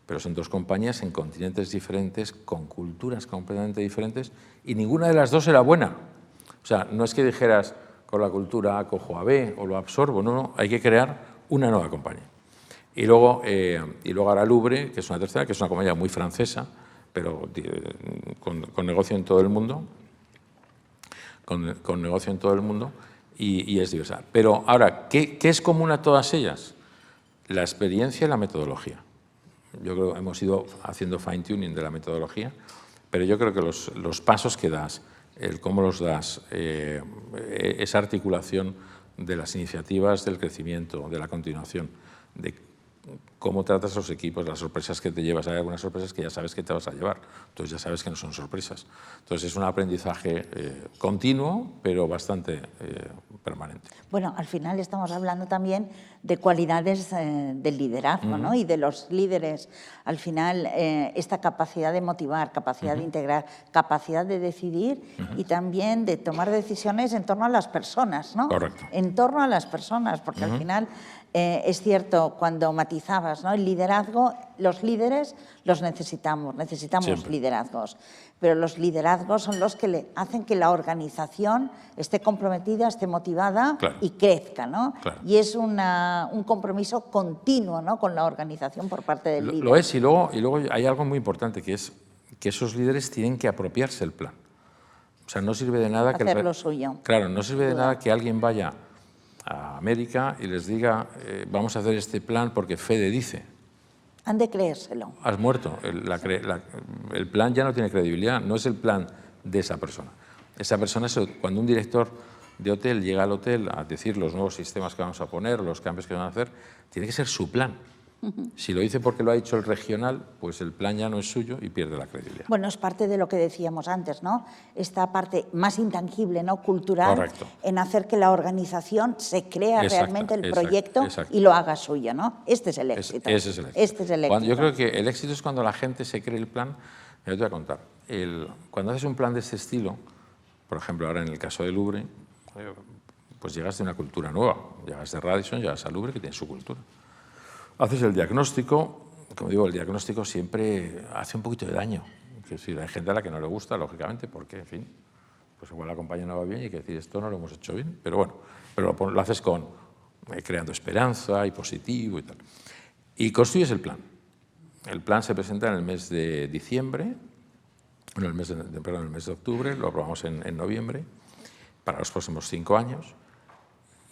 pero son 2 compañías en continentes diferentes, con culturas completamente diferentes, y ninguna de las 2 era buena. O sea, no es que dijeras, con la cultura A cojo a B o lo absorbo, no, hay que crear una nueva compañía. Y luego ahora Louvre, que es una tercera, que es una compañía muy francesa, pero con negocio en todo el mundo, con negocio en todo el mundo y es diversa. Pero ahora, ¿qué es común a todas ellas? La experiencia y la metodología. Yo creo que hemos ido haciendo fine-tuning de la metodología, pero yo creo que los pasos que das, el cómo los das, esa articulación de las iniciativas del crecimiento, de la continuación, de cómo tratas a los equipos, las sorpresas que te llevas. Hay algunas sorpresas que ya sabes que te vas a llevar, entonces ya sabes que no son sorpresas. Entonces es un aprendizaje continuo, pero bastante permanente. Bueno, al final estamos hablando también de cualidades del liderazgo, ¿no? Y de los líderes. Al final, esta capacidad de motivar, capacidad de integrar, capacidad de decidir y también de tomar decisiones en torno a las personas, ¿no? Correcto. En torno a las personas, porque al final es cierto, cuando matizabas, ¿no? El liderazgo, los líderes los necesitamos Siempre. liderazgos, pero los liderazgos son los que hacen que la organización esté comprometida, esté motivada Claro. y crezca, ¿no? Claro. Y es un compromiso continuo, ¿no? Con la organización por parte del líder. Lo es, y luego hay algo muy importante, que es que esos líderes tienen que apropiarse el plan. O sea, no sirve de nada Hacer lo suyo. Claro, no sirve de nada que alguien vaya a América y les diga vamos a hacer este plan porque Fede dice. Han de creérselo. Has muerto. El plan ya no tiene credibilidad, no es el plan de esa persona. Esa persona, cuando un director de hotel llega al hotel a decir los nuevos sistemas que vamos a poner, los cambios que van a hacer, tiene que ser su plan. Si lo dice porque lo ha dicho el regional, pues el plan ya no es suyo y pierde la credibilidad. Bueno, es parte de lo que decíamos antes, ¿no? Esta parte más intangible, ¿no? Cultural, Correcto. en hacer que la organización se crea realmente el proyecto exacto. y lo haga suyo, ¿no? Este es el éxito. Ese es el éxito. Este es el éxito. Yo creo que el éxito es cuando la gente se cree el plan. Te voy a contar. Cuando haces un plan de este estilo, por ejemplo, ahora en el caso de Louvre, pues llegas de una cultura nueva. Llegas de Radisson, llegas a Louvre, que tiene su cultura. Haces el diagnóstico, como digo, el diagnóstico siempre hace un poquito de daño. Es decir, hay gente a la que no le gusta, lógicamente, porque, en fin, pues igual la compañía no va bien y hay que decir, esto no lo hemos hecho bien. Pero bueno, lo haces creando esperanza y positivo y tal. Y construyes el plan. El plan se presenta en el mes de diciembre, en el mes de octubre, lo aprobamos en noviembre, para los próximos 5 años.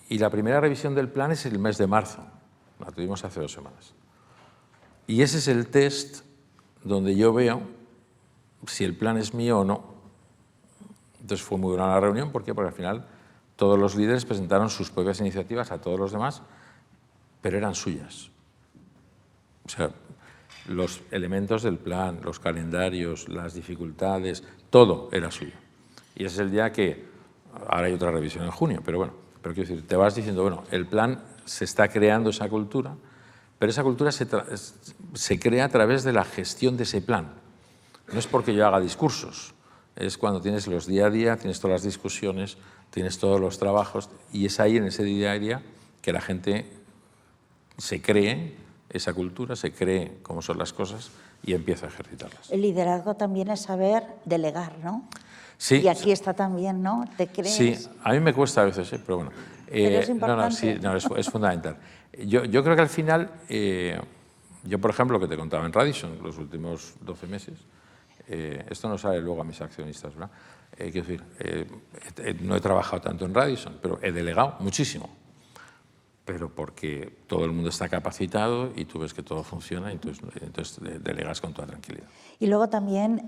Y la primera revisión del plan es el mes de marzo. La tuvimos hace 2 semanas. Y ese es el test donde yo veo si el plan es mío o no. Entonces fue muy buena la reunión. ¿Por qué? Porque al final todos los líderes presentaron sus propias iniciativas a todos los demás, pero eran suyas. O sea, los elementos del plan, los calendarios, las dificultades, todo era suyo. Y ese es el día que, ahora hay otra revisión en junio, pero bueno, quiero decir, te vas diciendo, bueno, el plan se está creando esa cultura, pero esa cultura se crea a través de la gestión de ese plan. No es porque yo haga discursos, es cuando tienes los día a día, tienes todas las discusiones, tienes todos los trabajos, y es ahí en ese día a día que la gente se cree esa cultura, se cree cómo son las cosas y empieza a ejercitarlas. El liderazgo también es saber delegar, ¿no? Sí. Y aquí está también, ¿no? ¿Te crees? Sí, a mí me cuesta a veces, pero bueno. Pero es importante. Es fundamental. Yo creo que al final, yo por ejemplo, que te contaba en Radisson los últimos 12 meses, esto no sale luego a mis accionistas, ¿verdad? Quiero decir, no he trabajado tanto en Radisson, pero he delegado muchísimo. Pero porque todo el mundo está capacitado y tú ves que todo funciona, y entonces delegas con toda tranquilidad. Y luego también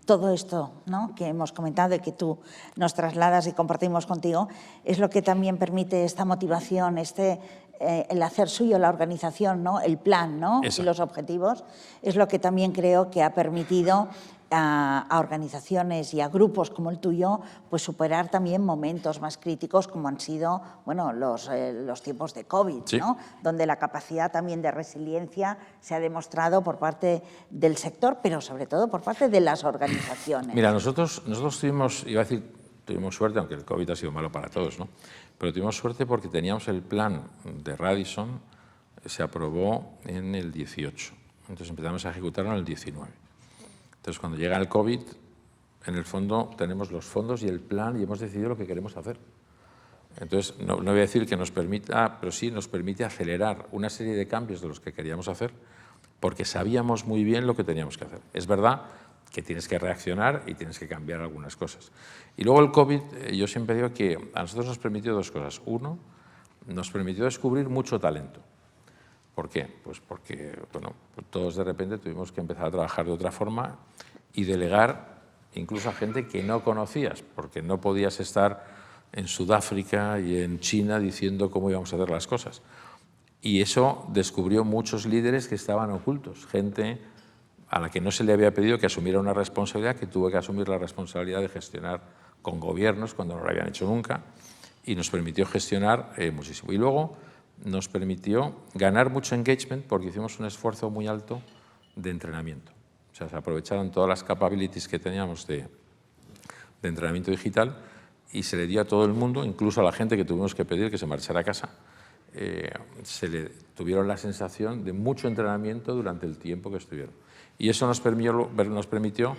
todo esto, ¿no?, que hemos comentado y que tú nos trasladas y compartimos contigo, es lo que también permite esta motivación, el hacer suyo la organización, ¿no?, el plan, ¿no?, y los objetivos, es lo que también creo que ha permitido a organizaciones y a grupos como el tuyo, pues superar también momentos más críticos como han sido, bueno, los tiempos de COVID, sí, ¿no?, donde la capacidad también de resiliencia se ha demostrado por parte del sector, pero sobre todo por parte de las organizaciones. Mira, nosotros tuvimos, iba a decir, tuvimos suerte, aunque el COVID ha sido malo para todos, ¿no?, pero tuvimos suerte porque teníamos el plan de Radisson, se aprobó en el 18, entonces empezamos a ejecutarlo en el 19. Entonces, cuando llega el COVID, en el fondo tenemos los fondos y el plan y hemos decidido lo que queremos hacer. Entonces, no voy a decir que nos permita, pero sí nos permite acelerar una serie de cambios de los que queríamos hacer, porque sabíamos muy bien lo que teníamos que hacer. Es verdad que tienes que reaccionar y tienes que cambiar algunas cosas. Y luego el COVID, yo siempre digo que a nosotros nos permitió 2 cosas. Uno, nos permitió descubrir mucho talento. ¿Por qué? Pues porque bueno, todos de repente tuvimos que empezar a trabajar de otra forma y delegar incluso a gente que no conocías, porque no podías estar en Sudáfrica y en China diciendo cómo íbamos a hacer las cosas. Y eso descubrió muchos líderes que estaban ocultos, gente a la que no se le había pedido que asumiera una responsabilidad, que tuvo que asumir la responsabilidad de gestionar con gobiernos cuando no lo habían hecho nunca, y nos permitió gestionar muchísimo. Y luego nos permitió ganar mucho engagement porque hicimos un esfuerzo muy alto de entrenamiento. O sea, se aprovecharon todas las capabilities que teníamos de entrenamiento digital y se le dio a todo el mundo, incluso a la gente que tuvimos que pedir que se marchara a casa, tuvieron la sensación de mucho entrenamiento durante el tiempo que estuvieron. Y eso nos permitió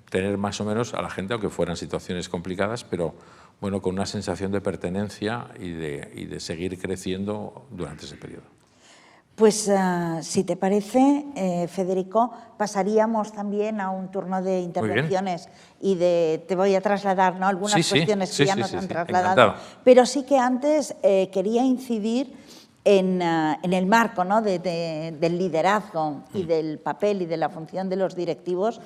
tener más o menos a la gente, aunque fueran situaciones complicadas, pero bueno, con una sensación de pertenencia y de seguir creciendo durante ese periodo. Pues si te parece, Federico, pasaríamos también a un turno de intervenciones y te voy a trasladar, ¿no?, algunas cuestiones que ya nos han trasladado. Encantado. Pero sí que antes quería incidir en el marco, ¿no?, del liderazgo y del papel y de la función de los directivos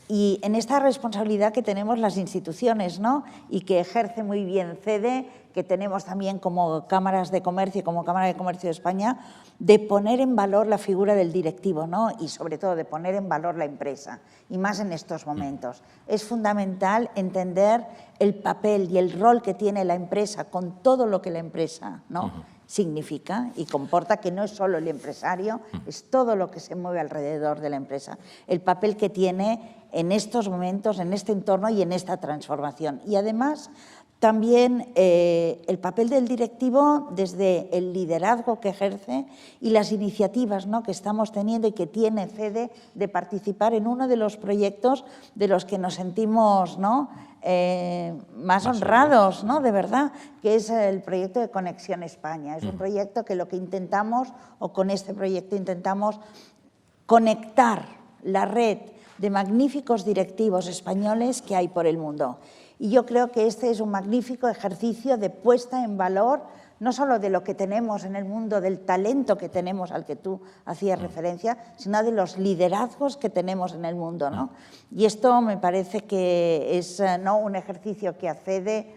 y en esta responsabilidad que tenemos las instituciones, ¿no?, y que ejerce muy bien CEDE, que tenemos también como cámaras de comercio, como Cámara de Comercio de España, de poner en valor la figura del directivo, ¿no?, y sobre todo de poner en valor la empresa, y más en estos momentos. Es fundamental entender el papel y el rol que tiene la empresa con todo lo que la empresa, ¿no?, significa y comporta, que no es solo el empresario, es todo lo que se mueve alrededor de la empresa. El papel que tiene en estos momentos, en este entorno y en esta transformación. Y además, también el papel del directivo desde el liderazgo que ejerce y las iniciativas, ¿no?, que estamos teniendo y que tiene CEDE de participar en uno de los proyectos de los que nos sentimos, ¿no?, más honrados, ¿no?, de verdad, que es el proyecto de Conexión España. Es un proyecto que lo que intentamos, o con este proyecto intentamos conectar la red de magníficos directivos españoles que hay por el mundo. Y yo creo que este es un magnífico ejercicio de puesta en valor, no solo de lo que tenemos en el mundo, del talento que tenemos al que tú hacías referencia, sino de los liderazgos que tenemos en el mundo, ¿no? Y esto me parece que es, ¿no?, un ejercicio que accede,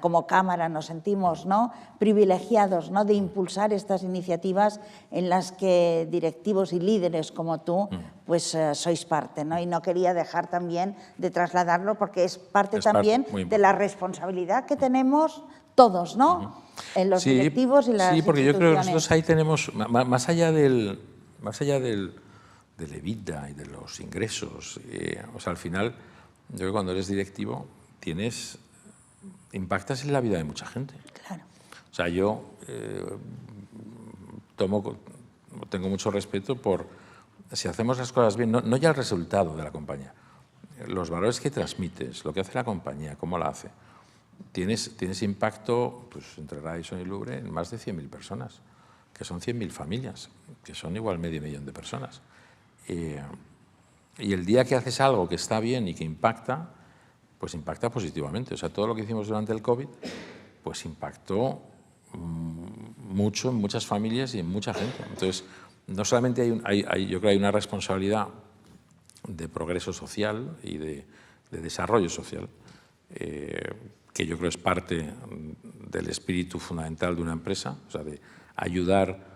como Cámara nos sentimos, ¿no?, privilegiados, ¿no?, de impulsar estas iniciativas en las que directivos y líderes como tú pues sois parte, ¿no? Y no quería dejar también de trasladarlo porque es parte también de la responsabilidad que tenemos todos, ¿no?, en los directivos y las instituciones. Sí, porque yo creo que nosotros ahí tenemos, más allá del EBITDA y de los ingresos, o sea, al final, yo creo que cuando eres directivo impactas en la vida de mucha gente. Claro. O sea, yo tengo mucho respeto por, si hacemos las cosas bien, no ya el resultado de la compañía, los valores que transmites, lo que hace la compañía, cómo la hace. Tienes impacto, pues, entre Radisson y Louvre en más de 100.000 personas, que son 100.000 familias, que son igual medio millón de personas. Y el día que haces algo que está bien y que impacta, pues impacta positivamente. O sea, todo lo que hicimos durante el COVID, pues impactó mucho en muchas familias y en mucha gente. Entonces, no solamente yo creo que hay una responsabilidad de progreso social y de desarrollo social, que yo creo es parte del espíritu fundamental de una empresa, o sea, de ayudar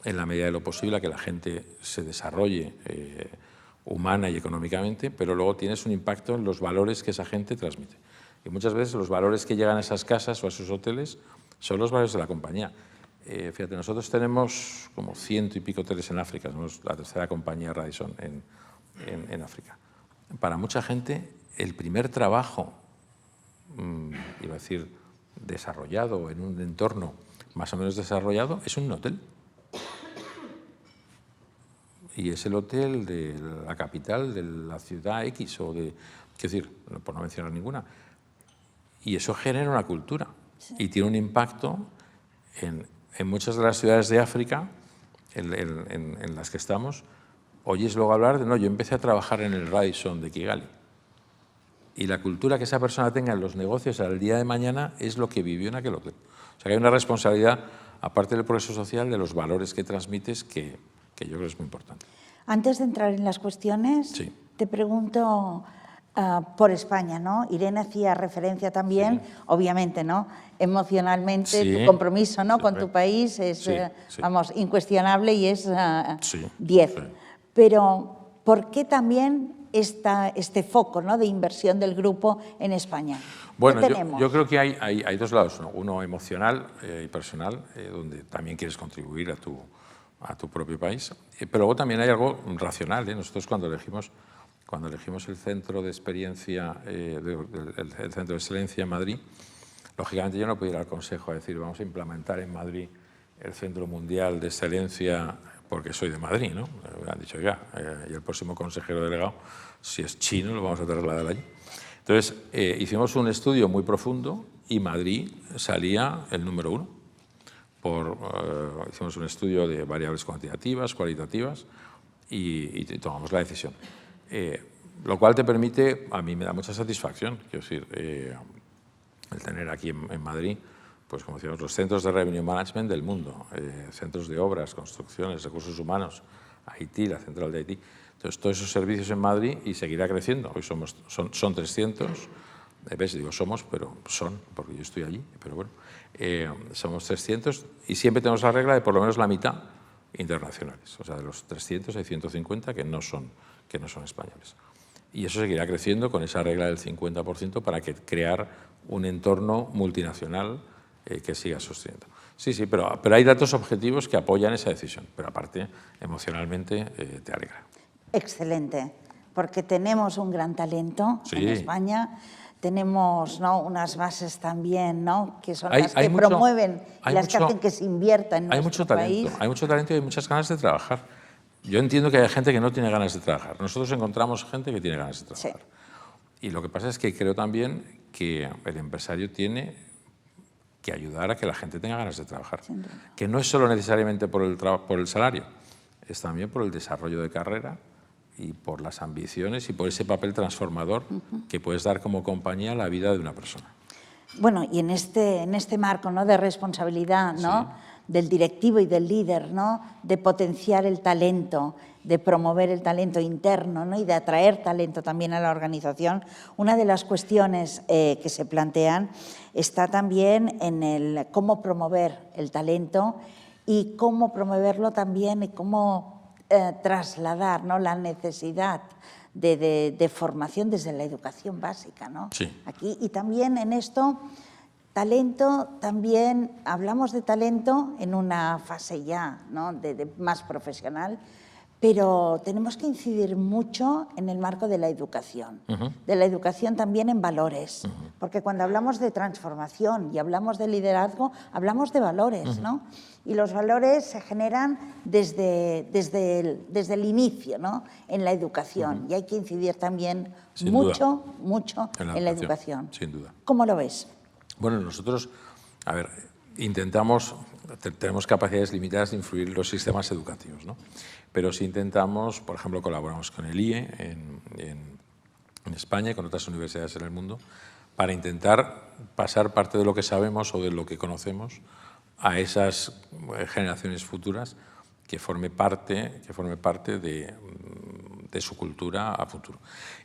en la medida de lo posible a que la gente se desarrolle humana y económicamente, pero luego tienes un impacto en los valores que esa gente transmite. Y muchas veces los valores que llegan a esas casas o a esos hoteles son los valores de la compañía. Fíjate, nosotros tenemos como 100 y pico hoteles en África, somos la tercera compañía Radisson en África. Para mucha gente, el primer trabajo, iba a decir, desarrollado en un entorno más o menos desarrollado, es un hotel. Y es el hotel de la capital de la ciudad X, o de, quiero decir, por no mencionar ninguna. Y eso genera una cultura y tiene un impacto en muchas de las ciudades de África en las que estamos. Oyes luego hablar de, no, yo empecé a trabajar en el Radisson de Kigali. Y la cultura que esa persona tenga en los negocios al día de mañana es lo que vivió en aquel hotel. O sea, que hay una responsabilidad, aparte del progreso social, de los valores que transmites, que yo creo que es muy importante. Antes de entrar en las cuestiones, te pregunto, por España, ¿no? Irene hacía referencia también, obviamente, ¿no? Emocionalmente, Sí, tu compromiso, ¿no? Con siempre. tu país es, Sí, sí. vamos, incuestionable y es Sí, 10. sí. Pero, ¿por qué también este foco, ¿no? De inversión del grupo en España? Bueno, ¿Qué tenemos? yo creo que hay dos lados, ¿no? Uno emocional y personal, donde también quieres contribuir a tu propio país, pero luego también hay algo racional. Nosotros cuando elegimos el centro de experiencia, el centro de excelencia en Madrid, lógicamente yo no puedo ir al Consejo a decir vamos a implementar en Madrid el Centro Mundial de Excelencia porque soy de Madrid, ¿no? Me han dicho ya, y el próximo consejero delegado, si es chino, lo vamos a trasladar allí. Entonces, hicimos un estudio muy profundo y Madrid salía el número 1. Hicimos un estudio de variables cuantitativas, cualitativas y tomamos la decisión. Lo cual te permite, a mí me da mucha satisfacción, quiero decir, el tener aquí en Madrid, pues como decíamos, los centros de revenue management del mundo, centros de obras, construcciones, recursos humanos, Haití, la central de Haití. Entonces, todos esos servicios en Madrid y seguirá creciendo. Hoy son 300, ¿ves? Digo somos, pero son, porque yo estoy allí, pero bueno, somos 300 y siempre tenemos la regla de por lo menos la mitad internacionales. O sea, de los 300 hay 150 que no son españoles. Y eso seguirá creciendo con esa regla del 50% para crear un entorno multinacional que siga sosteniendo. Sí, pero hay datos objetivos que apoyan esa decisión, pero aparte, emocionalmente, te alegra. Excelente, porque tenemos un gran talento en España, tenemos, ¿no? Unas bases también, ¿no? Que son las que promueven, las que hacen que se invierta en nuestro país. Hay mucho talento y hay muchas ganas de trabajar. Yo entiendo que hay gente que no tiene ganas de trabajar. Nosotros encontramos gente que tiene ganas de trabajar. Sí. Y lo que pasa es que creo también que el empresario tiene que ayudar a que la gente tenga ganas de trabajar. Que no es solo necesariamente por el salario, es también por el desarrollo de carrera y por las ambiciones y por ese papel transformador que puedes dar como compañía a la vida de una persona. Bueno, y en este marco, ¿no? De responsabilidad, ¿no? Sí. Del directivo y del líder, ¿no? De potenciar el talento, de promover el talento interno, ¿no? Y de atraer talento también a la organización. Una de las cuestiones que se plantean está también en el cómo promover el talento y cómo promoverlo también y cómo trasladar, ¿no? La necesidad de formación desde la educación básica, ¿no? Sí. Aquí, y también en esto, talento, también hablamos de talento en una fase ya, ¿no? de más profesional, pero tenemos que incidir mucho en el marco de la educación, de la educación también en valores, porque cuando hablamos de transformación y hablamos de liderazgo, hablamos de valores, ¿no? Y los valores se generan desde el inicio, ¿no? En la educación, y hay que incidir también mucho en la educación. Sin duda. ¿Cómo lo ves? Bueno, nosotros, a ver, tenemos capacidades limitadas de influir en los sistemas educativos, ¿no? Pero si intentamos, por ejemplo, colaboramos con el IE en España y con otras universidades en el mundo para intentar pasar parte de lo que sabemos o de lo que conocemos a esas generaciones futuras que forme parte de su cultura a futuro.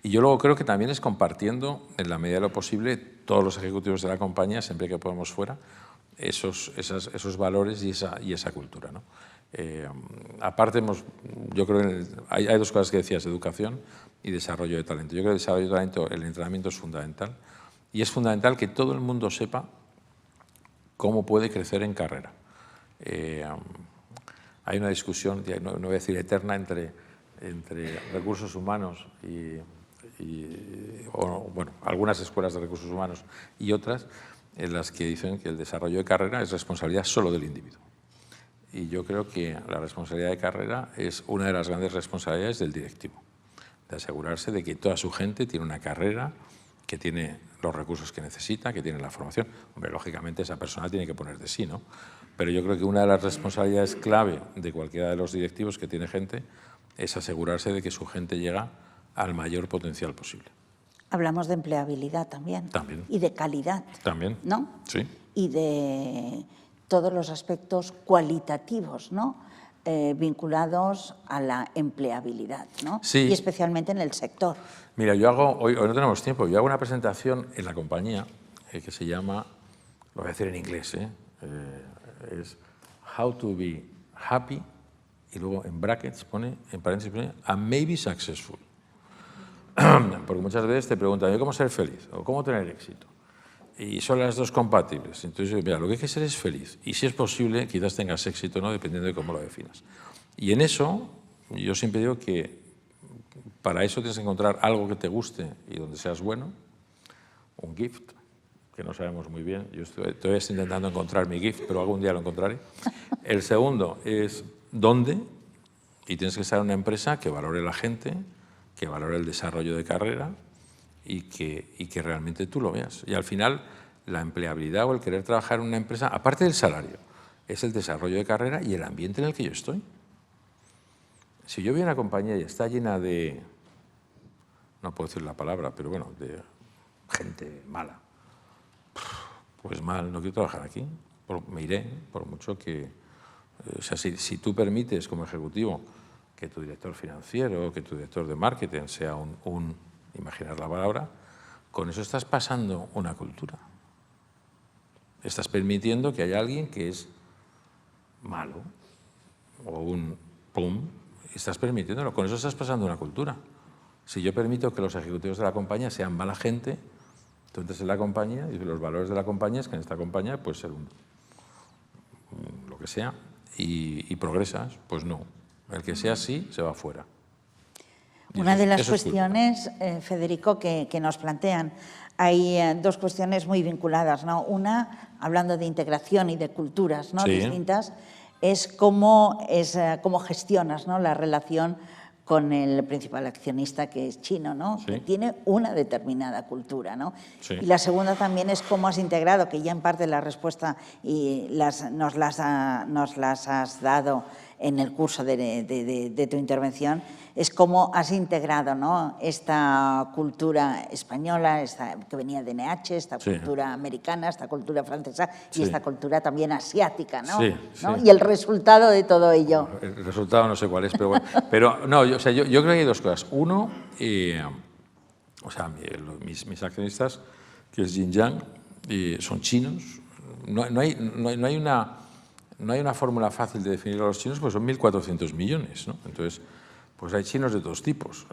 Y yo luego creo que también es compartiendo, en la medida de lo posible, todos los ejecutivos de la compañía, siempre que podemos fuera, esos valores y esa cultura, ¿no? Aparte, yo creo que hay dos cosas que decías, educación y desarrollo de talento. Yo creo que el desarrollo de talento, el entrenamiento es fundamental, y es fundamental que todo el mundo sepa cómo puede crecer en carrera. Hay una discusión, no voy a decir eterna, entre recursos humanos bueno, algunas escuelas de recursos humanos y otras, en las que dicen que el desarrollo de carrera es responsabilidad solo del individuo. Y yo creo que la responsabilidad de carrera es una de las grandes responsabilidades del directivo, de asegurarse de que toda su gente tiene una carrera, que tiene los recursos que necesita, que tiene la formación. Hombre, lógicamente esa persona tiene que poner de sí, ¿no? Pero yo creo que una de las responsabilidades clave de cualquiera de los directivos que tiene gente es asegurarse de que su gente llega al mayor potencial posible. Hablamos de empleabilidad también. También. Y de calidad. También. ¿No? Sí. Y de todos los aspectos cualitativos, ¿no? vinculados a la empleabilidad, ¿no? Sí. Y especialmente en el sector. Mira, yo hago, hoy no tenemos tiempo, yo hago una presentación en la compañía que se llama, lo voy a decir en inglés, es How to be happy, y luego en brackets pone, en paréntesis pone, and maybe successful. Porque muchas veces te preguntan, ¿cómo ser feliz? O ¿cómo tener éxito? Y son las dos compatibles. Entonces, mira, lo que hay que ser es feliz. Y si es posible, quizás tengas éxito, ¿no? Dependiendo de cómo lo definas. Y en eso, yo siempre digo que para eso tienes que encontrar algo que te guste y donde seas bueno, un gift, que no sabemos muy bien. Yo todavía estoy intentando encontrar mi gift, pero algún día lo encontraré. El segundo es dónde, y tienes que estar en una empresa que valore la gente, que valore el desarrollo de carrera y que realmente tú lo veas. Y al final, la empleabilidad o el querer trabajar en una empresa, aparte del salario, es el desarrollo de carrera y el ambiente en el que yo estoy. Si yo voy a una compañía y está llena de, no puedo decir la palabra, pero bueno, de gente mala, pues mal, no quiero trabajar aquí, me iré, por mucho que, o sea, si tú permites como ejecutivo que tu director financiero, que tu director de marketing sea imaginar la palabra, con eso estás pasando una cultura. Estás permitiendo que haya alguien que es malo o un pum, estás permitiéndolo, con eso estás pasando una cultura. Si yo permito que los ejecutivos de la compañía sean mala gente, entonces en la compañía, y los valores de la compañía es que en esta compañía puede ser lo que sea, y progresas, pues no. El que sea así, se va fuera. Una de las cuestiones, Federico, que nos plantean, hay dos cuestiones muy vinculadas, ¿no? Una, hablando de integración y de culturas, ¿no? distintas, es cómo gestionas, ¿no? la relación con el principal accionista, que es chino, ¿no? que tiene una determinada cultura. ¿no? Y la segunda también es cómo has integrado, que ya en parte la respuesta y nos las has dado en el curso de tu intervención, es cómo has integrado, ¿no? esta cultura española, que venía de NH, esta cultura americana, esta cultura francesa y esta cultura también asiática, ¿no? Y el resultado de todo ello. El resultado no sé cuál es, pero bueno. Pero no, yo creo que hay dos cosas. Uno, mis accionistas, que es Xinjiang, son chinos. No hay una fórmula fácil de definir a los chinos, pues son 1.400 millones, ¿no? Entonces, pues hay chinos de todos tipos.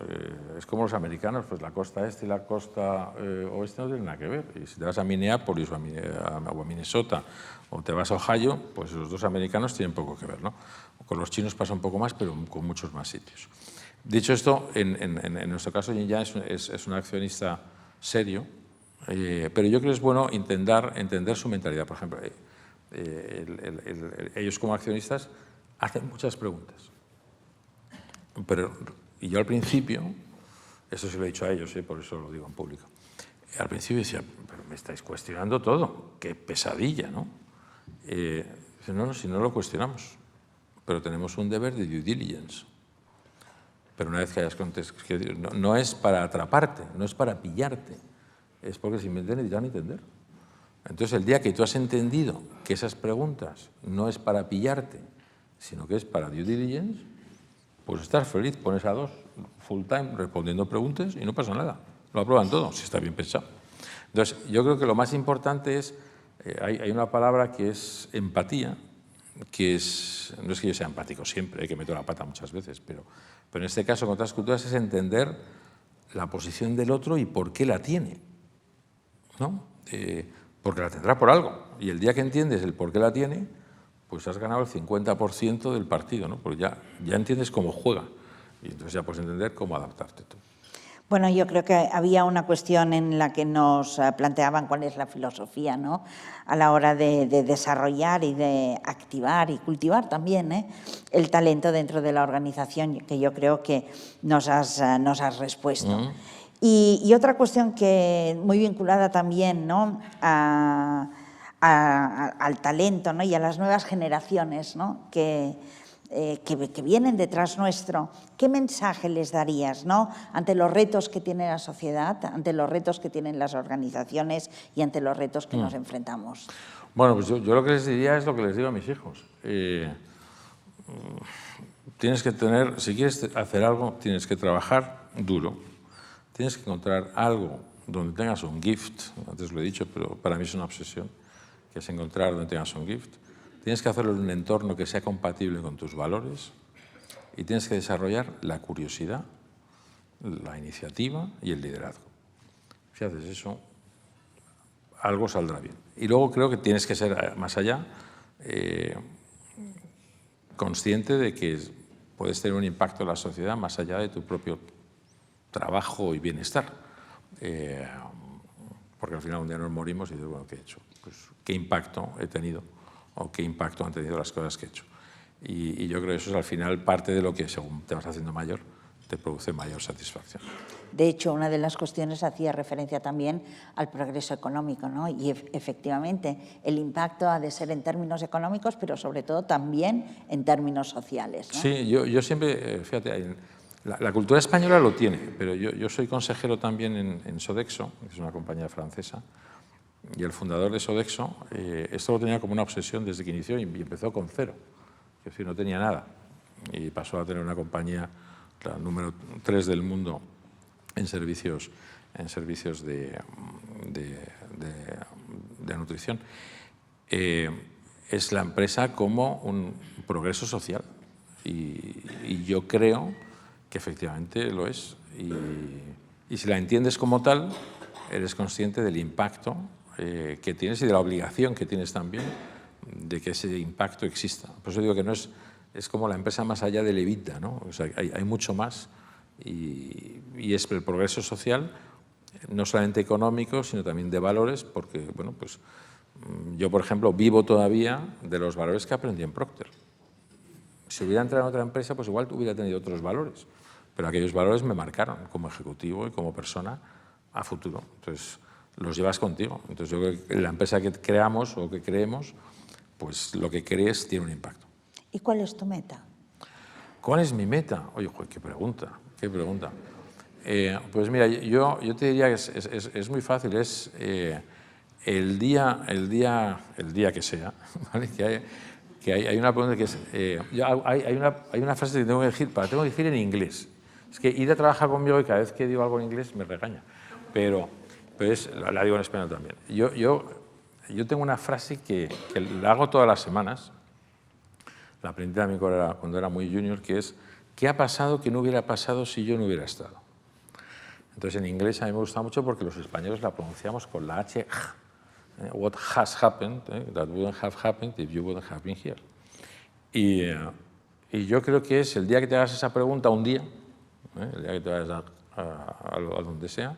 Es como los americanos, pues la costa este y la costa oeste no tienen nada que ver. Y si te vas a Minneapolis o a Minnesota o te vas a Ohio, pues los dos americanos tienen poco que ver, ¿no? Con los chinos pasa un poco más, pero con muchos más sitios. Dicho esto, en nuestro caso, Xinjiang es un accionista serio, pero yo creo que es bueno entender su mentalidad. Por ejemplo, ellos como accionistas hacen muchas preguntas. Y yo al principio, eso se lo he dicho a ellos, por eso lo digo en público, al principio decía, pero me estáis cuestionando todo, qué pesadilla, ¿no? No, si no lo cuestionamos, pero tenemos un deber de due diligence. Pero una vez que hayas contestado, no es para atraparte, no es para pillarte, es porque simplemente necesitan entender. Entonces, el día que tú has entendido que esas preguntas no es para pillarte, sino que es para due diligence, pues estás feliz, pones a dos full time respondiendo preguntas y no pasa nada. Lo aprueban todo, si está bien pensado. Entonces, yo creo que lo más importante es, hay una palabra que es empatía, que no es que yo sea empático siempre, que meto la pata muchas veces, pero en este caso con otras culturas es entender la posición del otro y por qué la tiene, ¿no? Porque la tendrá por algo. Y el día que entiendes el por qué la tiene, pues has ganado el 50% del partido, ¿no? Porque ya entiendes cómo juega y entonces ya puedes entender cómo adaptarte tú. Bueno, yo creo que había una cuestión en la que nos planteaban cuál es la filosofía, ¿no? A la hora de desarrollar y de activar y cultivar también el talento dentro de la organización, que yo creo que nos has respuesto. Y otra cuestión que muy vinculada también, ¿no? al talento, ¿no? y a las nuevas generaciones, ¿no? que vienen detrás nuestro, ¿qué mensaje les darías, ¿no? ante los retos que tiene la sociedad, ante los retos que tienen las organizaciones y ante los retos que nos enfrentamos? Bueno, pues yo lo que les diría es lo que les digo a mis hijos. tienes que tener, si quieres hacer algo, tienes que trabajar duro, tienes que encontrar algo donde tengas un gift, antes lo he dicho, pero para mí es una obsesión, que es encontrar donde tengas un gift, tienes que hacerlo en un entorno que sea compatible con tus valores y tienes que desarrollar la curiosidad, la iniciativa y el liderazgo. Si haces eso, algo saldrá bien. Y luego creo que tienes que ser, más allá, consciente de que puedes tener un impacto en la sociedad más allá de tu propio trabajo y bienestar. Porque al final un día nos morimos y dices, bueno, ¿qué he hecho? Pues, ¿qué impacto he tenido? ¿O qué impacto han tenido las cosas que he hecho? Y yo creo que eso es al final parte de lo que, según te vas haciendo mayor, te produce mayor satisfacción. De hecho, una de las cuestiones hacía referencia también al progreso económico, ¿no? Y efectivamente, el impacto ha de ser en términos económicos, pero sobre todo también en términos sociales, ¿no? Sí, yo siempre, fíjate, la cultura española lo tiene, pero yo soy consejero también en Sodexo, que es una compañía francesa, y el fundador de Sodexo, esto lo tenía como una obsesión desde que inició y empezó con cero, es decir, no tenía nada, y pasó a tener una compañía, la número 3 del mundo, en servicios de nutrición. Es la empresa como un progreso social y yo creo que efectivamente lo es. Y si la entiendes como tal, eres consciente del impacto que tienes y de la obligación que tienes también de que ese impacto exista. Por eso digo que no es como la empresa más allá del EBITDA, ¿no? O sea, hay mucho más. Y es el progreso social, no solamente económico, sino también de valores, porque, bueno, pues yo, por ejemplo, vivo todavía de los valores que aprendí en Procter. Si hubiera entrado en otra empresa, pues igual hubiera tenido otros valores, pero aquellos valores me marcaron como ejecutivo y como persona a futuro. Entonces, los llevas contigo. Entonces, yo creo que la empresa que creamos o que creemos, pues lo que crees tiene un impacto. ¿Y cuál es tu meta? ¿Cuál es mi meta? Oye, joder, qué pregunta. ¿Qué pregunta? Pues mira, yo te diría que es muy fácil, es el día que sea, ¿vale? Que hay una pregunta que es, hay una frase que tengo que decir en inglés. Es que ir a trabajar conmigo y cada vez que digo algo en inglés me regaña, pero la digo en español también. Yo tengo una frase que la hago todas las semanas, la aprendí también cuando era muy junior, que es: ¿qué ha pasado que no hubiera pasado si yo no hubiera estado? Entonces, en inglés a mí me gusta mucho porque los españoles la pronunciamos con la H. What has happened, that wouldn't have happened if you wouldn't have been here. Y yo creo que es el día que te hagas esa pregunta, un día, el día que te vayas a donde sea,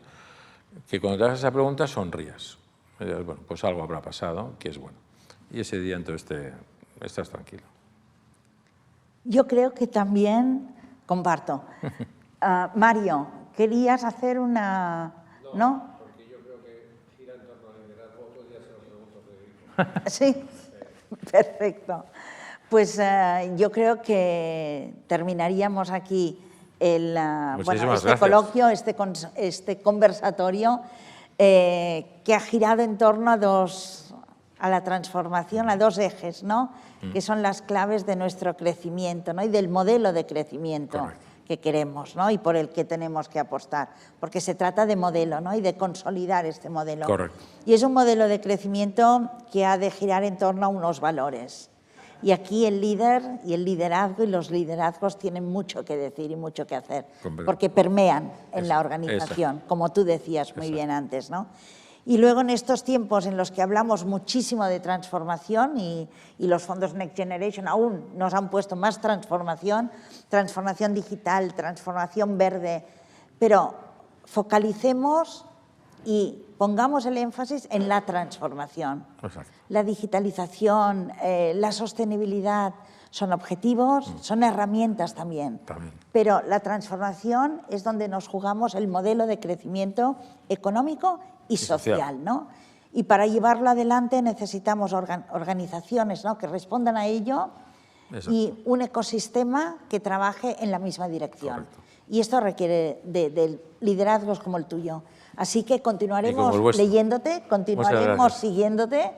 que cuando te hagas esa pregunta sonrías. Y digas, bueno, pues algo habrá pasado que es bueno. Y ese día entonces estás tranquilo. Yo creo que también comparto. Mario, querías hacer una... ¿No? Porque yo creo que gira en torno al liderazgo, podría ser los preguntas de Sí, perfecto. Pues yo creo que terminaríamos aquí este coloquio, este conversatorio que ha girado en torno a la transformación, a dos ejes, ¿no? Que son las claves de nuestro crecimiento, ¿no? Y del modelo de crecimiento. Correcto. Que queremos, ¿no? Y por el que tenemos que apostar, porque se trata de modelo, ¿no? Y de consolidar este modelo. Correcto. Y es un modelo de crecimiento que ha de girar en torno a unos valores. Y aquí el líder y el liderazgo y los liderazgos tienen mucho que decir y mucho que hacer, porque permean en la organización, como tú decías muy bien antes, ¿no? Y luego en estos tiempos en los que hablamos muchísimo de transformación y los fondos Next Generation aún nos han puesto más transformación digital, transformación verde, pero focalicemos y pongamos el énfasis en la transformación. Exacto. La digitalización, la sostenibilidad son objetivos, son herramientas también. Pero la transformación es donde nos jugamos el modelo de crecimiento económico y social, ¿no? Y para llevarlo adelante necesitamos organizaciones, ¿no?, que respondan a ello. Exacto. Y un ecosistema que trabaje en la misma dirección. Correcto. Y esto requiere de liderazgos como el tuyo. Así que continuaremos vuestro. leyéndote, continuaremos siguiéndote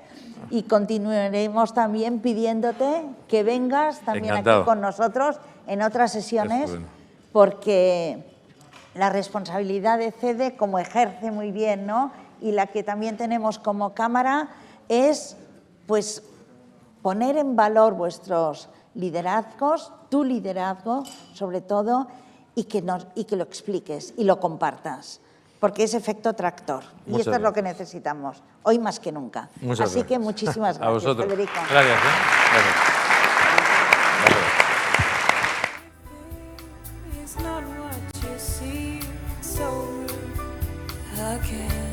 y continuaremos también pidiéndote que vengas también Encantado. aquí con nosotros en otras sesiones, Estupendo. porque la responsabilidad de CEDE, como ejerce muy bien, ¿no?, y la que también tenemos como Cámara, es pues poner en valor vuestros liderazgos, tu liderazgo sobre todo, y que lo expliques y lo compartas, porque es efecto tractor. Y esto es lo que necesitamos, hoy más que nunca. Así que muchísimas gracias, a vosotros. Federico. Gracias. Gracias. It's not what you see, so again.